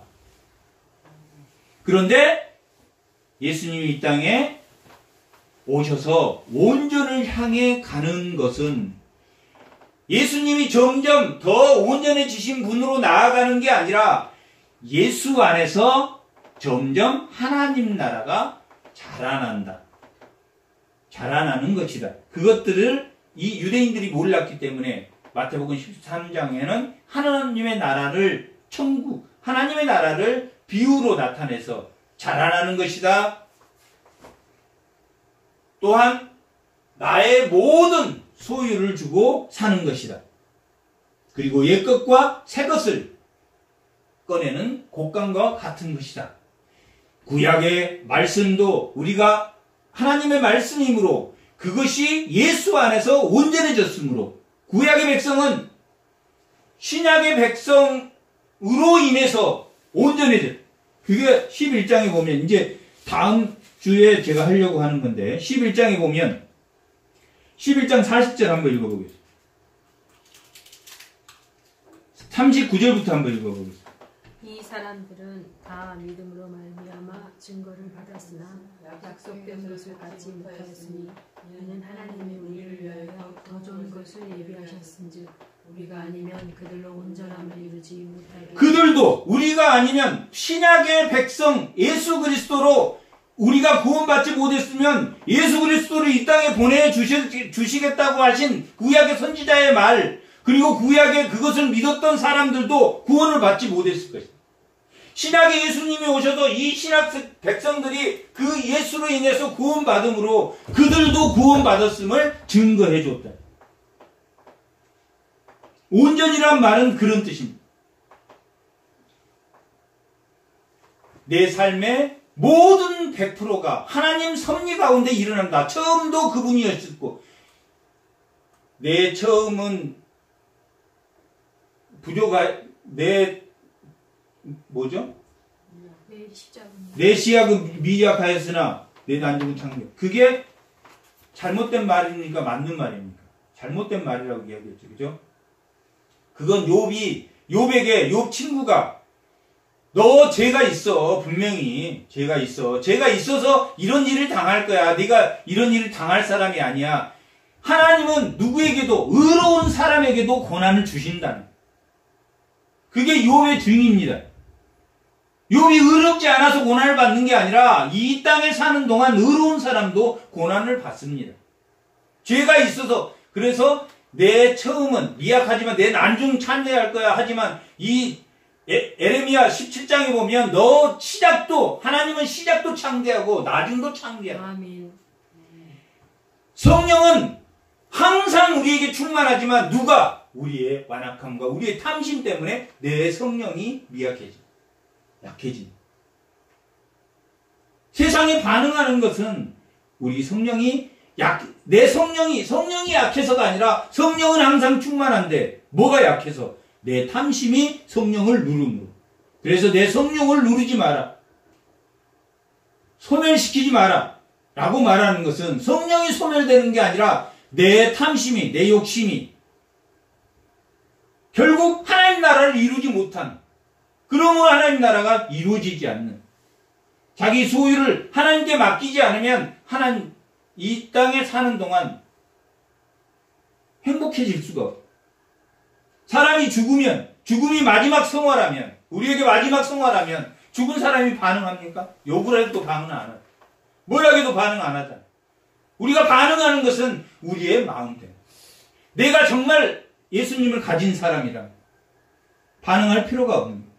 그런데 예수님이 이 땅에 오셔서 온전을 향해 가는 것은 예수님이 점점 더 온전해지신 분으로 나아가는 게 아니라 예수 안에서 점점 하나님 나라가 자라난다. 자라나는 것이다. 그것들을 이 유대인들이 몰랐기 때문에 마태복음 13장에는 하나님의 나라를 천국, 하나님의 나라를 비유로 나타내서 자라나는 것이다. 또한 나의 모든 소유를 주고 사는 것이다. 그리고 옛것과 새것을 꺼내는 곡간과 같은 것이다. 구약의 말씀도 우리가 하나님의 말씀이므로 그것이 예수 안에서 온전해졌으므로 구약의 백성은 신약의 백성으로 인해서 온전해졌다. 그게 11장에 보면 이제 다음 주에 제가 하려고 하는 건데 11장에 보면 11장 40절 한번 읽어보겠습니다. 39절부터 한번 읽어보겠습니다. 이 사람들은 다 믿음으로 말미암아 증거를 받았으나 약속된 것을 갖지 못하였으니 이는 하나님이 우리를 위하여 더 좋은 것을 예비하셨은즉 우리가 아니면 그들로 온전함을 이루지 못하게 그들도 우리가 아니면 신약의 백성 예수 그리스도로 우리가 구원받지 못했으면 예수 그리스도를 이 땅에 보내주시겠다고 하신 구약의 선지자의 말 그리고 구약의 그것을 믿었던 사람들도 구원을 받지 못했을 것입니다. 신약의 예수님이 오셔서 이 신약 백성들이 그 예수로 인해서 구원받음으로 그들도 구원받았음을 증거해 줬다. 온전이란 말은 그런 뜻입니다. 내 삶의 모든 100%가 하나님 섭리 가운데 일어난다. 처음도 그분이었고 내 처음은 내 시작은 미약하였으나 내 난중은 창조. 그게 잘못된 말입니까? 맞는 말입니까? 잘못된 말이라고 이야기했죠. 그죠? 그건 욥에게 욥 친구가 너 죄가 있어. 분명히 죄가 있어. 죄가 있어서 이런 일을 당할 거야. 네가 이런 일을 당할 사람이 아니야. 하나님은 누구에게도 의로운 사람에게도 고난을 주신다는 그게 욥의 증입니다. 욥이 의롭지 않아서 고난을 받는 게 아니라 이 땅에 사는 동안 의로운 사람도 고난을 받습니다. 죄가 있어서 그래서 내 처음은 미약하지만 내 난중 참여할 거야. 하지만 이 에레미야 17장에 보면 너 시작도, 하나님은 시작도 창대하고 나중도 창대하고, 아멘. 성령은 항상 우리에게 충만하지만 누가? 우리의 완악함과 우리의 탐심 때문에 내 성령이 미약해져, 약해진다. 세상에 반응하는 것은 우리 성령이 내 성령이 약해서가 아니라 성령은 항상 충만한데 뭐가 약해서? 내 탐심이 성령을 누름으로. 그래서 내 성령을 누르지 마라, 소멸시키지 마라 라고 말하는 것은 성령이 소멸되는 게 아니라 내 탐심이, 내 욕심이 결국 하나님 나라를 이루지 못한, 그러므로 하나님 나라가 이루어지지 않는, 자기 소유를 하나님께 맡기지 않으면 하나님 이 땅에 사는 동안 행복해질 수가 없어. 사람이 죽으면, 죽음이 마지막 성화라면, 우리에게 마지막 성화라면 죽은 사람이 반응합니까? 욕을 해도 반응 안 하죠. 뭐라 해도 반응 안 하잖아. 우리가 반응하는 것은 우리의 마음 때문에. 내가 정말 예수님을 가진 사람이라면 반응할 필요가 없는 거예요.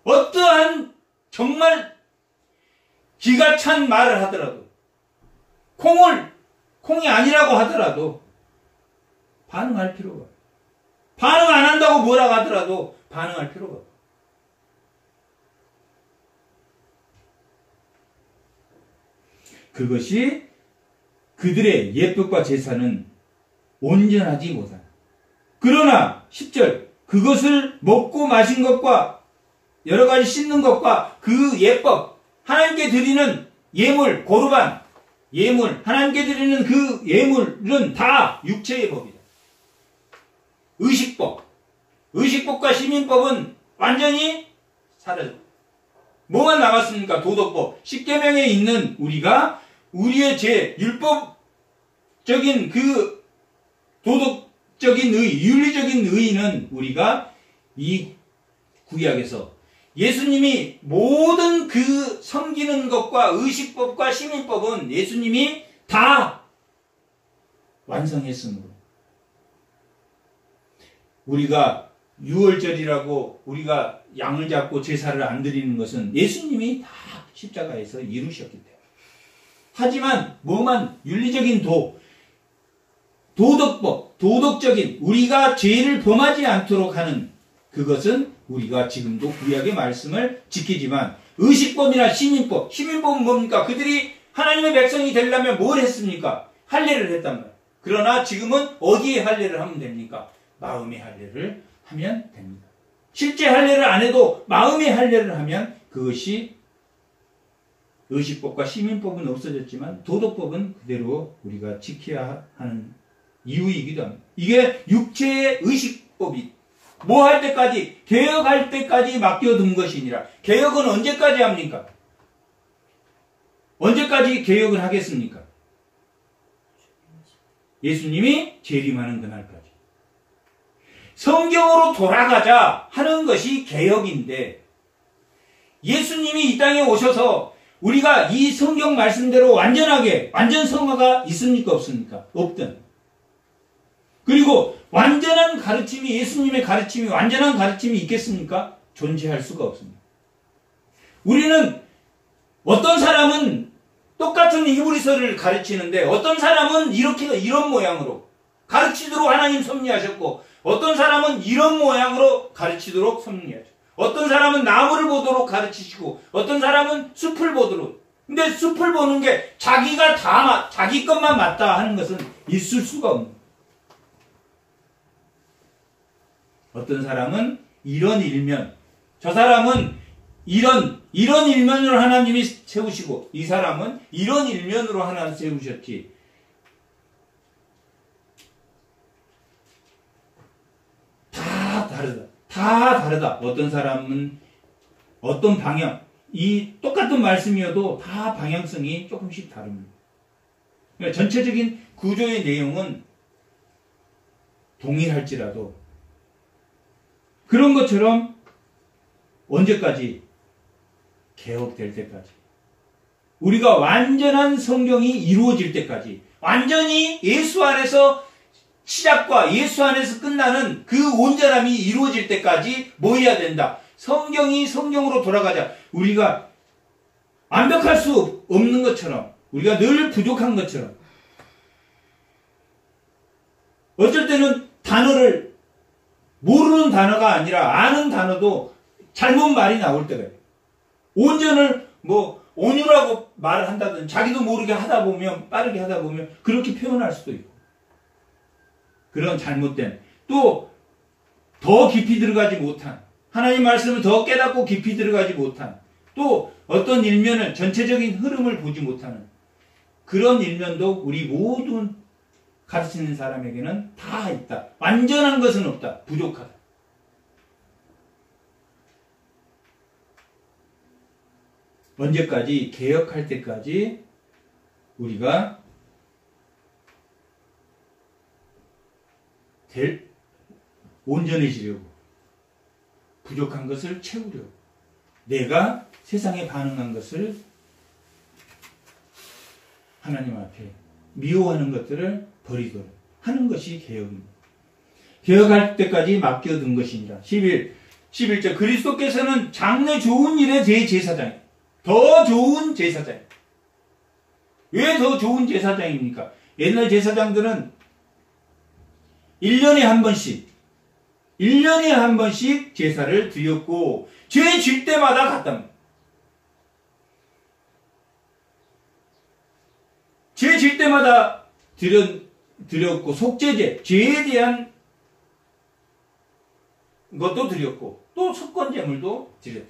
어떠한 정말 기가 찬 말을 하더라도, 콩이 아니라고 하더라도 반응할 필요가 없어요. 반응 안 한다고 뭐라고 하더라도 반응할 필요가 없어요. 그것이 그들의 예법과 제사는 온전하지 못하다. 그러나 10절 그것을 먹고 마신 것과 여러 가지 씻는 것과 그 예법, 하나님께 드리는 예물, 고르반, 예물, 하나님께 드리는 그 예물은 다 육체의 법이다. 의식법과 시민법은 완전히 사라졌다. 뭐만 남았습니까? 도덕법. 십계명에 있는 우리가 우리의 율법적인 그 도덕적인 의, 윤리적인 의의는 우리가 이 구약에서 예수님이 모든 그 섬기는 것과 의식법과 시민법은 예수님이 다 완성했으므로 우리가 유월절이라고 우리가 양을 잡고 제사를 안 드리는 것은 예수님이 다 십자가에서 이루셨기 때문에. 하지만 뭐만 윤리적인 도덕법, 도덕적인 우리가 죄를 범하지 않도록 하는 그것은 우리가 지금도 구약의 말씀을 지키지만 의식법이나 시민법은 뭡니까? 그들이 하나님의 백성이 되려면 뭘 했습니까? 할례를 했단 말이에요. 그러나 지금은 어디에 할례를 하면 됩니까? 마음의 할례를 하면 됩니다. 실제 할례를 안 해도 마음의 할례를 하면 그것이 의식법과 시민법은 없어졌지만 도덕법은 그대로 우리가 지켜야 하는 이유이기도 합니다. 이게 육체의 의식법이 뭐 할 때까지? 개혁할 때까지 맡겨둔 것이니라. 개혁은 언제까지 합니까? 언제까지 개혁을 하겠습니까? 예수님이 재림하는 그날까지. 성경으로 돌아가자 하는 것이 개혁인데 예수님이 이 땅에 오셔서 우리가 이 성경 말씀대로 완전 성화가 있습니까? 없습니까? 없든. 그리고 완전한 가르침이, 예수님의 가르침이 완전한 가르침이 있겠습니까? 존재할 수가 없습니다. 우리는 어떤 사람은 똑같은 히브리서를 가르치는데 어떤 사람은 이런 모양으로 가르치도록 하나님 섭리하셨고 어떤 사람은 이런 모양으로 가르치도록 섭리하셨고 어떤 사람은 나무를 보도록 가르치시고 어떤 사람은 숲을 보도록. 근데 숲을 보는 게 자기 것만 맞다 하는 것은 있을 수가 없는. 어떤 사람은 이런 일면, 저 사람은 이런 일면으로 하나님이 세우시고 이 사람은 이런 일면으로 하나님 세우셨지. 다 다르다. 어떤 사람은 어떤 방향, 이 똑같은 말씀이어도 다 방향성이 조금씩 다릅니다. 그러니까 전체적인 구조의 내용은 동일할지라도 그런 것처럼 언제까지? 개혁될 때까지. 우리가 완전한 성경이 이루어질 때까지. 완전히 예수 안에서 시작과 예수 안에서 끝나는 그 온전함이 이루어질 때까지 뭐 해야 된다? 성경이 성경으로 돌아가자. 우리가 완벽할 수 없는 것처럼, 우리가 늘 부족한 것처럼, 어쩔 때는 단어를 모르는 단어가 아니라 아는 단어도 잘못 말이 나올 때가 있어요. 온전을 온유라고 말을 한다든 자기도 모르게 하다 보면, 빠르게 하다 보면 그렇게 표현할 수도 있고, 그런 잘못된, 또 더 깊이 들어가지 못한, 하나님 말씀을 더 깨닫고 깊이 들어가지 못한, 또 어떤 일면을, 전체적인 흐름을 보지 못하는 그런 일면도 우리 모든 가르치는 사람에게는 다 있다. 완전한 것은 없다. 부족하다. 언제까지? 개혁할 때까지 우리가 온전해지려고, 부족한 것을 채우려고, 내가 세상에 반응한 것을 하나님 앞에 미워하는 것들을 버리도록 하는 것이 개혁입니다. 개혁할 때까지 맡겨둔 것입니다. 11절 그리스도께서는 장래 좋은 일의 대제사장이에요. 더 좋은 제사장. 왜 더 좋은 제사장입니까? 옛날 제사장들은 1년에 한 번씩 제사를 드렸고, 죄 질 때마다 갔답니다. 죄 질 때마다 드렸고, 속죄제, 죄에 대한 것도 드렸고, 또 속건제물도 드렸다.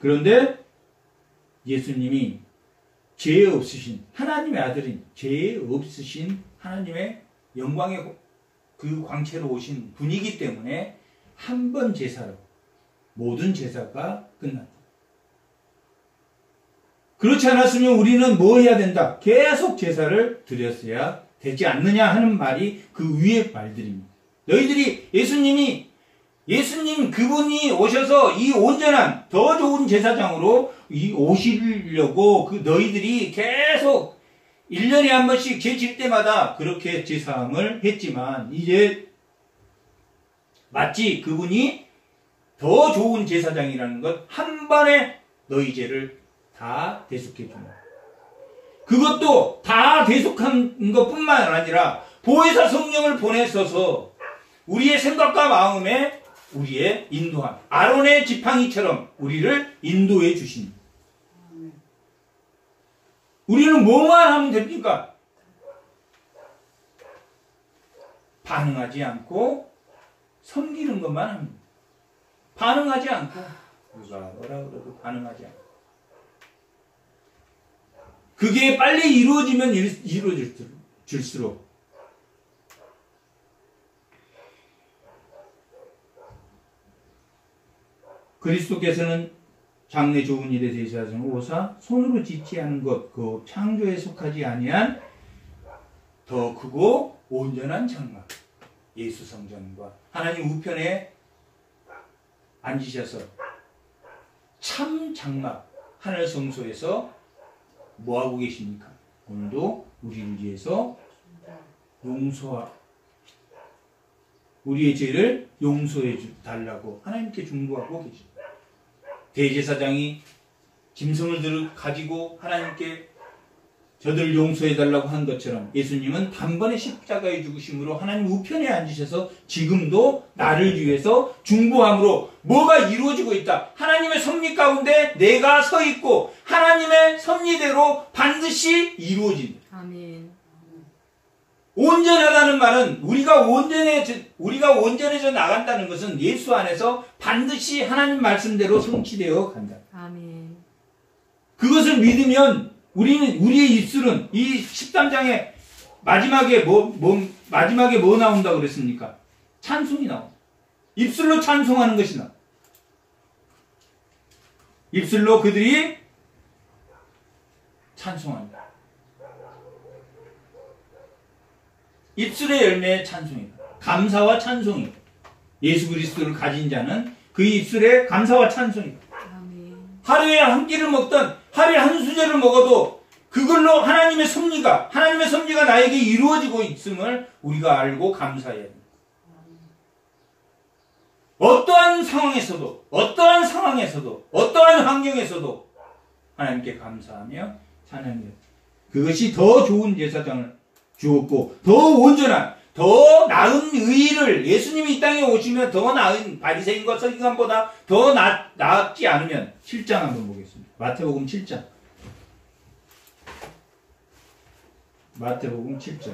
그런데 예수님이 죄 없으신 하나님의 아들인, 죄 없으신 하나님의 영광의 그 광채로 오신 분이기 때문에 한 번 제사로 모든 제사가 끝났다. 그렇지 않았으면 우리는 뭐 해야 된다? 계속 제사를 드렸어야 되지 않느냐 하는 말이 그 위의 말들입니다. 너희들이 예수님 그분이 오셔서 이 온전한 더 좋은 제사장으로 오시려고 그 너희들이 계속 1년에 한 번씩 죄 질 때마다 그렇게 제사함을 했지만, 이제 마치 그분이 더 좋은 제사장이라는 것, 한 번에 너희 죄를 다 대속해 주는, 그것도 다 대속한 것뿐만 아니라 보혜사 성령을 보내셔서 우리의 생각과 마음에 우리의 인도함, 아론의 지팡이처럼 우리를 인도해 주십니다. 우리는 뭐만 하면 됩니까? 반응하지 않고 섬기는 것만 합니다. 반응하지 않고, 누가 뭐라 그래도 반응하지 않고, 그게 빨리 이루어지면 이루어질수록 그리스도께서는 장래 좋은 일에 대해서 오사 손으로 짓지 않은 것, 그 창조에 속하지 아니한 더 크고 온전한 장막, 예수 성전과 하나님 우편에 앉으셔서 참 장막, 하늘 성소에서 뭐하고 계십니까? 오늘도 우리를 위해서 우리의 죄를 용서해 달라고 하나님께 중보하고 계십니다. 대제사장이 짐승을 가지고 하나님께 저들을 용서해 달라고 한 것처럼 예수님은 단번에 십자가에 죽으심으로 하나님 우편에 앉으셔서 지금도 나를 위해서 중보함으로 뭐가 이루어지고 있다. 하나님의 섭리 가운데 내가 서 있고 하나님의 섭리대로 반드시 이루어진다. 아멘. 온전하다는 말은 우리가 온전해져 나간다는 것은 예수 안에서 반드시 하나님 말씀대로 성취되어 간다. 아멘. 그것을 믿으면 우리의 입술은 이 13장에 마지막에 뭐 나온다고 그랬습니까? 찬송이 나옵니다. 입술로 찬송하는 것이 나옵니다. 입술로 그들이 찬송합니다. 입술의 열매의 찬송이다. 감사와 찬송이다. 예수 그리스도를 가진 자는 그 입술에 감사와 찬송이다. 아멘. 하루에 한 끼를 먹던 하루에 한 수저를 먹어도 그걸로 하나님의 섭리가 나에게 이루어지고 있음을 우리가 알고 감사해야 합니다. 어떠한 상황에서도, 어떠한 환경에서도 하나님께 감사하며 찬양해요. 그것이 더 좋은 제사장을 주었고, 더 온전한, 더 나은 의의를, 예수님이 이 땅에 오시면 더 나은 바리새인과 서기관보다 더 나았지 않으면 7장 한번 보겠습니다. 마태복음 7장. 마태복음 7장.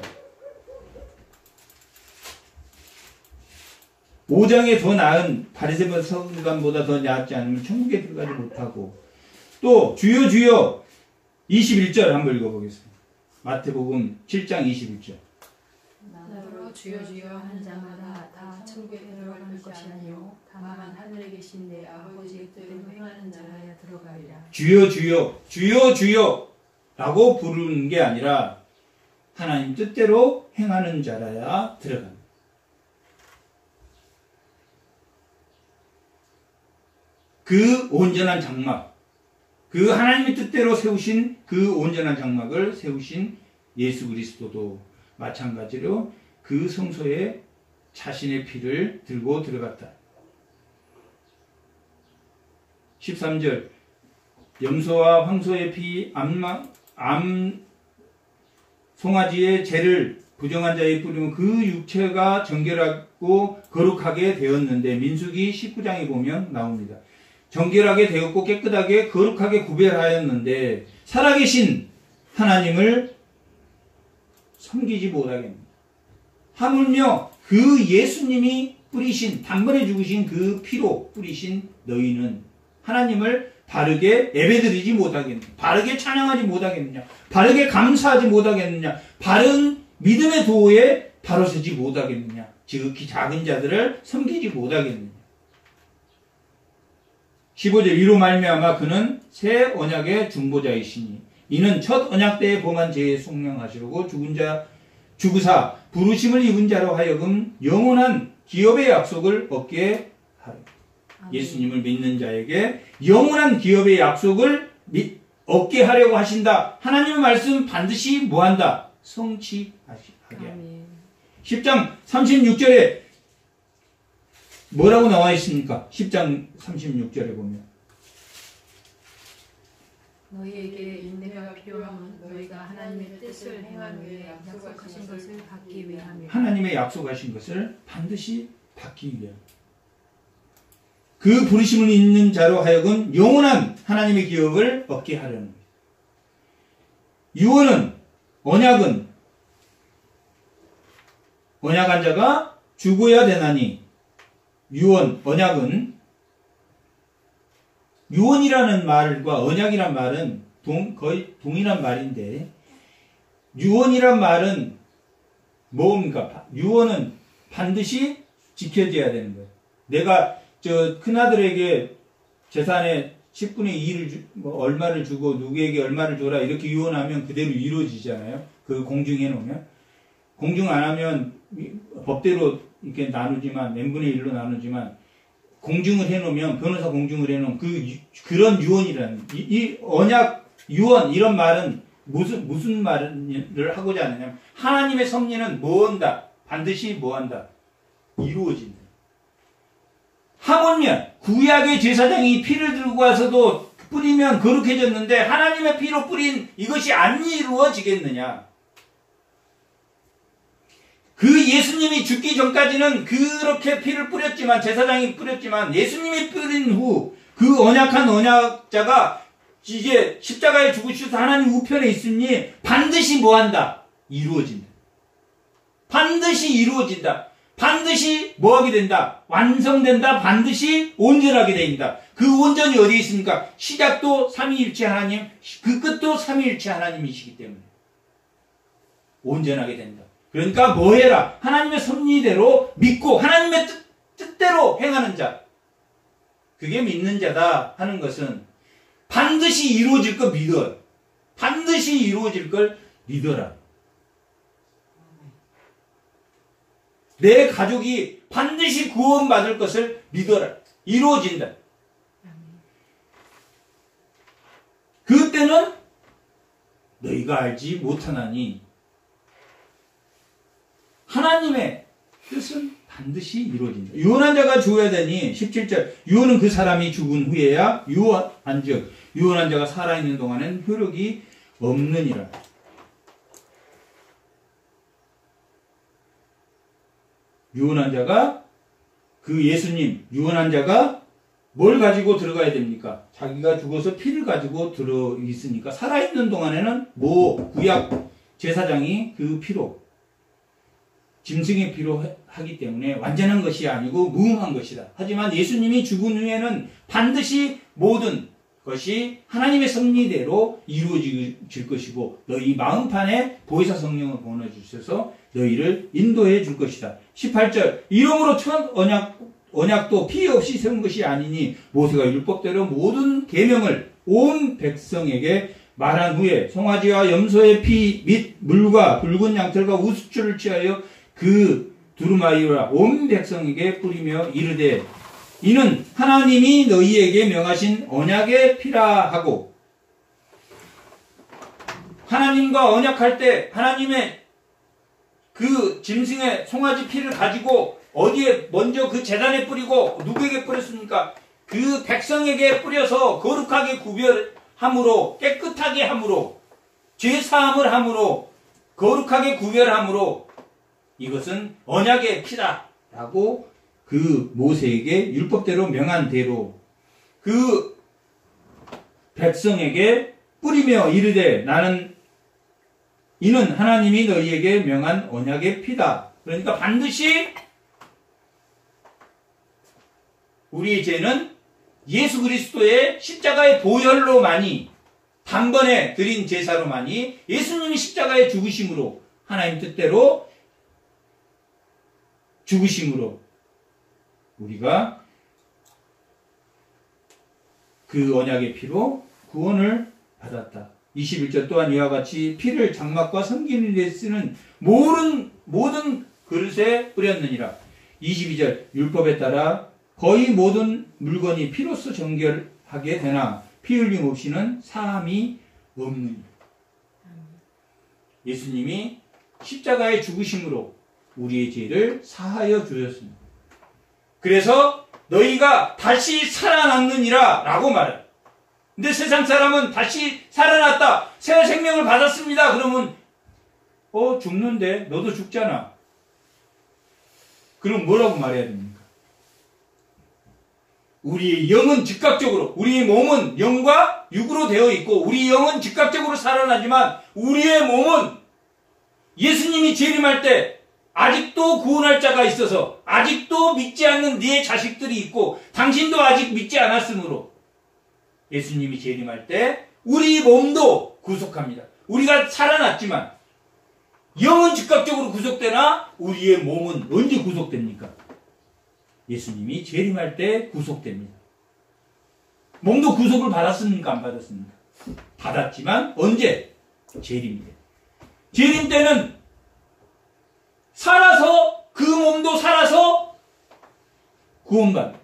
5장에 더 나은 바리새인과 서기관보다 더 나았지 않으면 천국에 들어가지 못하고, 또 주여 주여 21절 한번 읽어보겠습니다. 마태복음 7장 21절. 나더러 주여 주여 한 자마다 다 천국에 들어가는 것이 아니요 다만 하늘에 계신 내 아버지의 뜻대로 행하는 자라야 들어가리라. 주여 주여 주여 주여 라고 부르는 게 아니라 하나님 뜻대로 행하는 자라야 들어간다. 그 온전한 장막, 그 하나님의 뜻대로 세우신 그 온전한 장막을 세우신 예수 그리스도도 마찬가지로 그 성소에 자신의 피를 들고 들어갔다. 13절 염소와 황소의 피, 송아지의 죄를 부정한 자에 뿌리면 그 육체가 정결하고 거룩하게 되었는데, 민수기 19장에 보면 나옵니다. 정결하게 되었고 깨끗하게 거룩하게 구별하였는데 살아계신 하나님을 섬기지 못하겠습니다. 하물며 그 예수님이 뿌리신, 단번에 죽으신 그 피로 뿌리신 너희는 하나님을 바르게 예배드리지 못하겠느냐, 바르게 찬양하지 못하겠느냐, 바르게 감사하지 못하겠느냐, 바른 믿음의 도에 바로 서지 못하겠느냐, 지극히 작은 자들을 섬기지 못하겠느냐. 15절 이로 말미암아 그는 새 언약의 중보자이시니 이는 첫 언약 때에 범한 죄에 속량하시려고 죽은 자 죽으사 부르심을 입은 자로 하여금 영원한 기업의 약속을 얻게 하려. 예수님을 믿는 자에게 영원한 기업의 약속을 얻게 하려고 하신다. 하나님의 말씀 반드시 뭐한다? 성취하게 한다. 10장 36절에 뭐라고 나와 있습니까? 10장 36절에 보면 너희에게 인내가 필요함은 너희가 하나님의 뜻을 행한 후에 약속하신 것을 받기 위함이라. 하나님의 약속하신 것을 반드시 받기 위함. 그 부르심을 있는 자로 하여금 영원한 하나님의 기업을 얻게 하려는 거예요. 유언은, 언약한 자가 죽어야 되나니, 언약은, 유언이라는 말과 언약이란 말은 거의 동일한 말인데, 유언이란 말은 뭡니까? 유언은 반드시 지켜져야 되는 거예요. 내가 큰아들에게 재산의 10분의 2를 얼마를 주고 누구에게 얼마를 줘라 이렇게 유언하면 그대로 이루어지잖아요. 그 공증해 놓으면. 공증 안 하면 법대로 이렇게 나누지만, n분의 1로 나누지만, 공증을 해 놓으면, 변호사 공증을 해 놓으면 그런 유언이라는, 이 언약, 유언, 이런 말은 무슨 말을 하고자 하느냐. 하나님의 섭리는 뭐한다? 반드시 뭐한다? 이루어진다. 하물며 구약의 제사장이 피를 들고 와서도 뿌리면 거룩해졌는데 하나님의 피로 뿌린 이것이 안 이루어지겠느냐. 그 예수님이 죽기 전까지는 그렇게 피를 뿌렸지만, 제사장이 뿌렸지만, 예수님이 뿌린 후 그 언약한 언약자가 이제 십자가에 죽으셔서 하나님 우편에 있으니 반드시 뭐한다? 이루어진다. 반드시 이루어진다. 반드시 뭐하게 된다? 완성된다. 반드시 온전하게 된다. 그 온전이 어디에 있습니까? 시작도 삼위일체 하나님, 그 끝도 삼위일체 하나님이시기 때문에 온전하게 된다. 그러니까 뭐 해라? 하나님의 섭리대로 믿고 하나님의 뜻대로 행하는 자, 그게 믿는 자다 하는 것은 반드시 이루어질 걸 믿어. 반드시 이루어질 걸 믿어라. 내 가족이 반드시 구원받을 것을 믿어라. 이루어진다. 그때는 너희 네가 알지 못하나니 하나님의 뜻은 반드시 이루어진다. 유언한 자가 죽어야 되니 17절 유언은 그 사람이 죽은 후에야 유언한즉 유언한 자가 살아있는 동안은 효력이 없느니라. 유언한 자가 그 예수님 유언한 자가 뭘 가지고 들어가야 됩니까? 자기가 죽어서 피를 가지고 들어 있으니까 살아있는 동안에는 구약 제사장이 그 피로 짐승의 피로 하기 때문에 완전한 것이 아니고 무음한 것이다. 하지만 예수님이 죽은 후에는 반드시 모든 것이 하나님의 섭리대로 이루어질 것이고 너희 마음판에 보혜사 성령을 보내주셔서 너희를 인도해 줄 것이다. 18절 이러므로 첫 언약도 피 없이 세운 것이 아니니 모세가 율법대로 모든 계명을 온 백성에게 말한 후에 송아지와 염소의 피 및 물과 붉은 양털과 우수추를 취하여 그 두루마리와 온 백성에게 뿌리며 이르되 이는 하나님이 너희에게 명하신 언약의 피라 하고 하나님과 언약할 때 하나님의 그 짐승의 송아지 피를 가지고 어디에 먼저 그 제단에 뿌리고 누구에게 뿌렸습니까? 그 백성에게 뿌려서 거룩하게 구별함으로 깨끗하게 함으로 죄사함을 함으로 거룩하게 구별함으로 이것은 언약의 피다 라고 그 모세에게 율법대로 명한 대로 그 백성에게 뿌리며 이르되 이는 하나님이 너희에게 명한 언약의 피다. 그러니까 반드시 우리의 죄는 예수 그리스도의 십자가의 보혈로만이 단번에 드린 제사로만이 예수님이 십자가의 죽으심으로 하나님 뜻대로 죽으심으로 우리가 그 언약의 피로 구원을 받았다. 21절 또한 이와 같이 피를 장막과 섬기는 데 쓰는 모든 그릇에 뿌렸느니라. 22절 율법에 따라 거의 모든 물건이 피로써 정결하게 되나 피 흘림 없이는 사함이 없느니라. 예수님이 십자가의 죽으심으로 우리의 죄를 사하여 주셨습니다. 그래서 너희가 다시 살아났느니라 라고 말해요. 근데 세상 사람은 다시 살아났다. 새 생명을 받았습니다. 그러면 죽는데 너도 죽잖아. 그럼 뭐라고 말해야 됩니까? 우리의 영은 즉각적으로 우리의 몸은 영과 육으로 되어 있고 우리 영은 즉각적으로 살아나지만 우리의 몸은 예수님이 재림할 때 아직도 구원할 자가 있어서 아직도 믿지 않는 네 자식들이 있고 당신도 아직 믿지 않았으므로 예수님이 재림할 때 우리 몸도 구속합니다. 우리가 살아났지만 영은 즉각적으로 구속되나 우리의 몸은 언제 구속됩니까? 예수님이 재림할 때 구속됩니다. 몸도 구속을 받았습니까? 안 받았습니까? 받았지만 언제? 재림 때. 재림 때는 살아서 그 몸도 살아서 구원받아.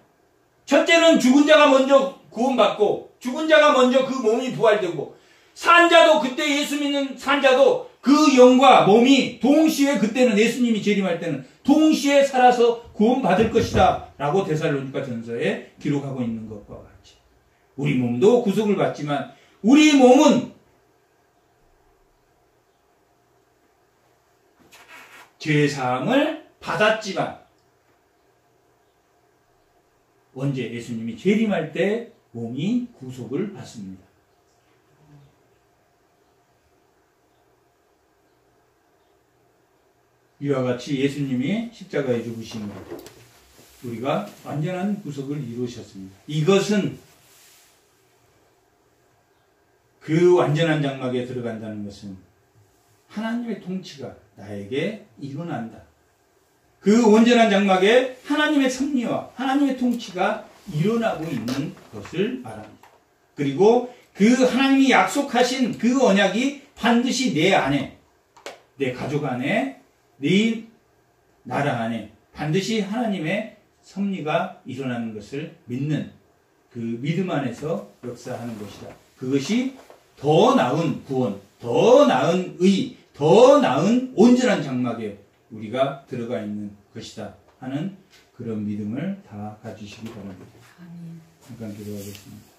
첫째는 죽은 자가 먼저 구원받고 죽은 자가 먼저 그 몸이 부활되고 산자도 그때 예수 믿는 산자도 그 영과 몸이 동시에 그때는 예수님이 재림할 때는 동시에 살아서 구원받을 것이다 라고 데살로니가 전서에 기록하고 있는 것과 같이 우리 몸도 구속을 받지만 우리 몸은 죄사함을 받았지만 언제 예수님이 재림할 때 몸이 구속을 받습니다. 이와 같이 예수님이 십자가에 죽으심으로 우리가 완전한 구속을 이루셨습니다. 이것은 그 완전한 장막에 들어간다는 것은 하나님의 통치가 나에게 일어난다. 그 온전한 장막에 하나님의 섭리와 하나님의 통치가 일어나고 있는 것을 말합니다. 그리고 그 하나님이 약속하신 그 언약이 반드시 내 안에, 내 가족 안에, 네 나라 안에 반드시 하나님의 섭리가 일어나는 것을 믿는 그 믿음 안에서 역사하는 것이다. 그것이 더 나은 구원, 더 나은 의, 더 나은 온전한 장막에 우리가 들어가 있는 것이다 하는 그런 믿음을 다 가지시기 바랍니다. 아멘. 잠깐 기도하겠습니다.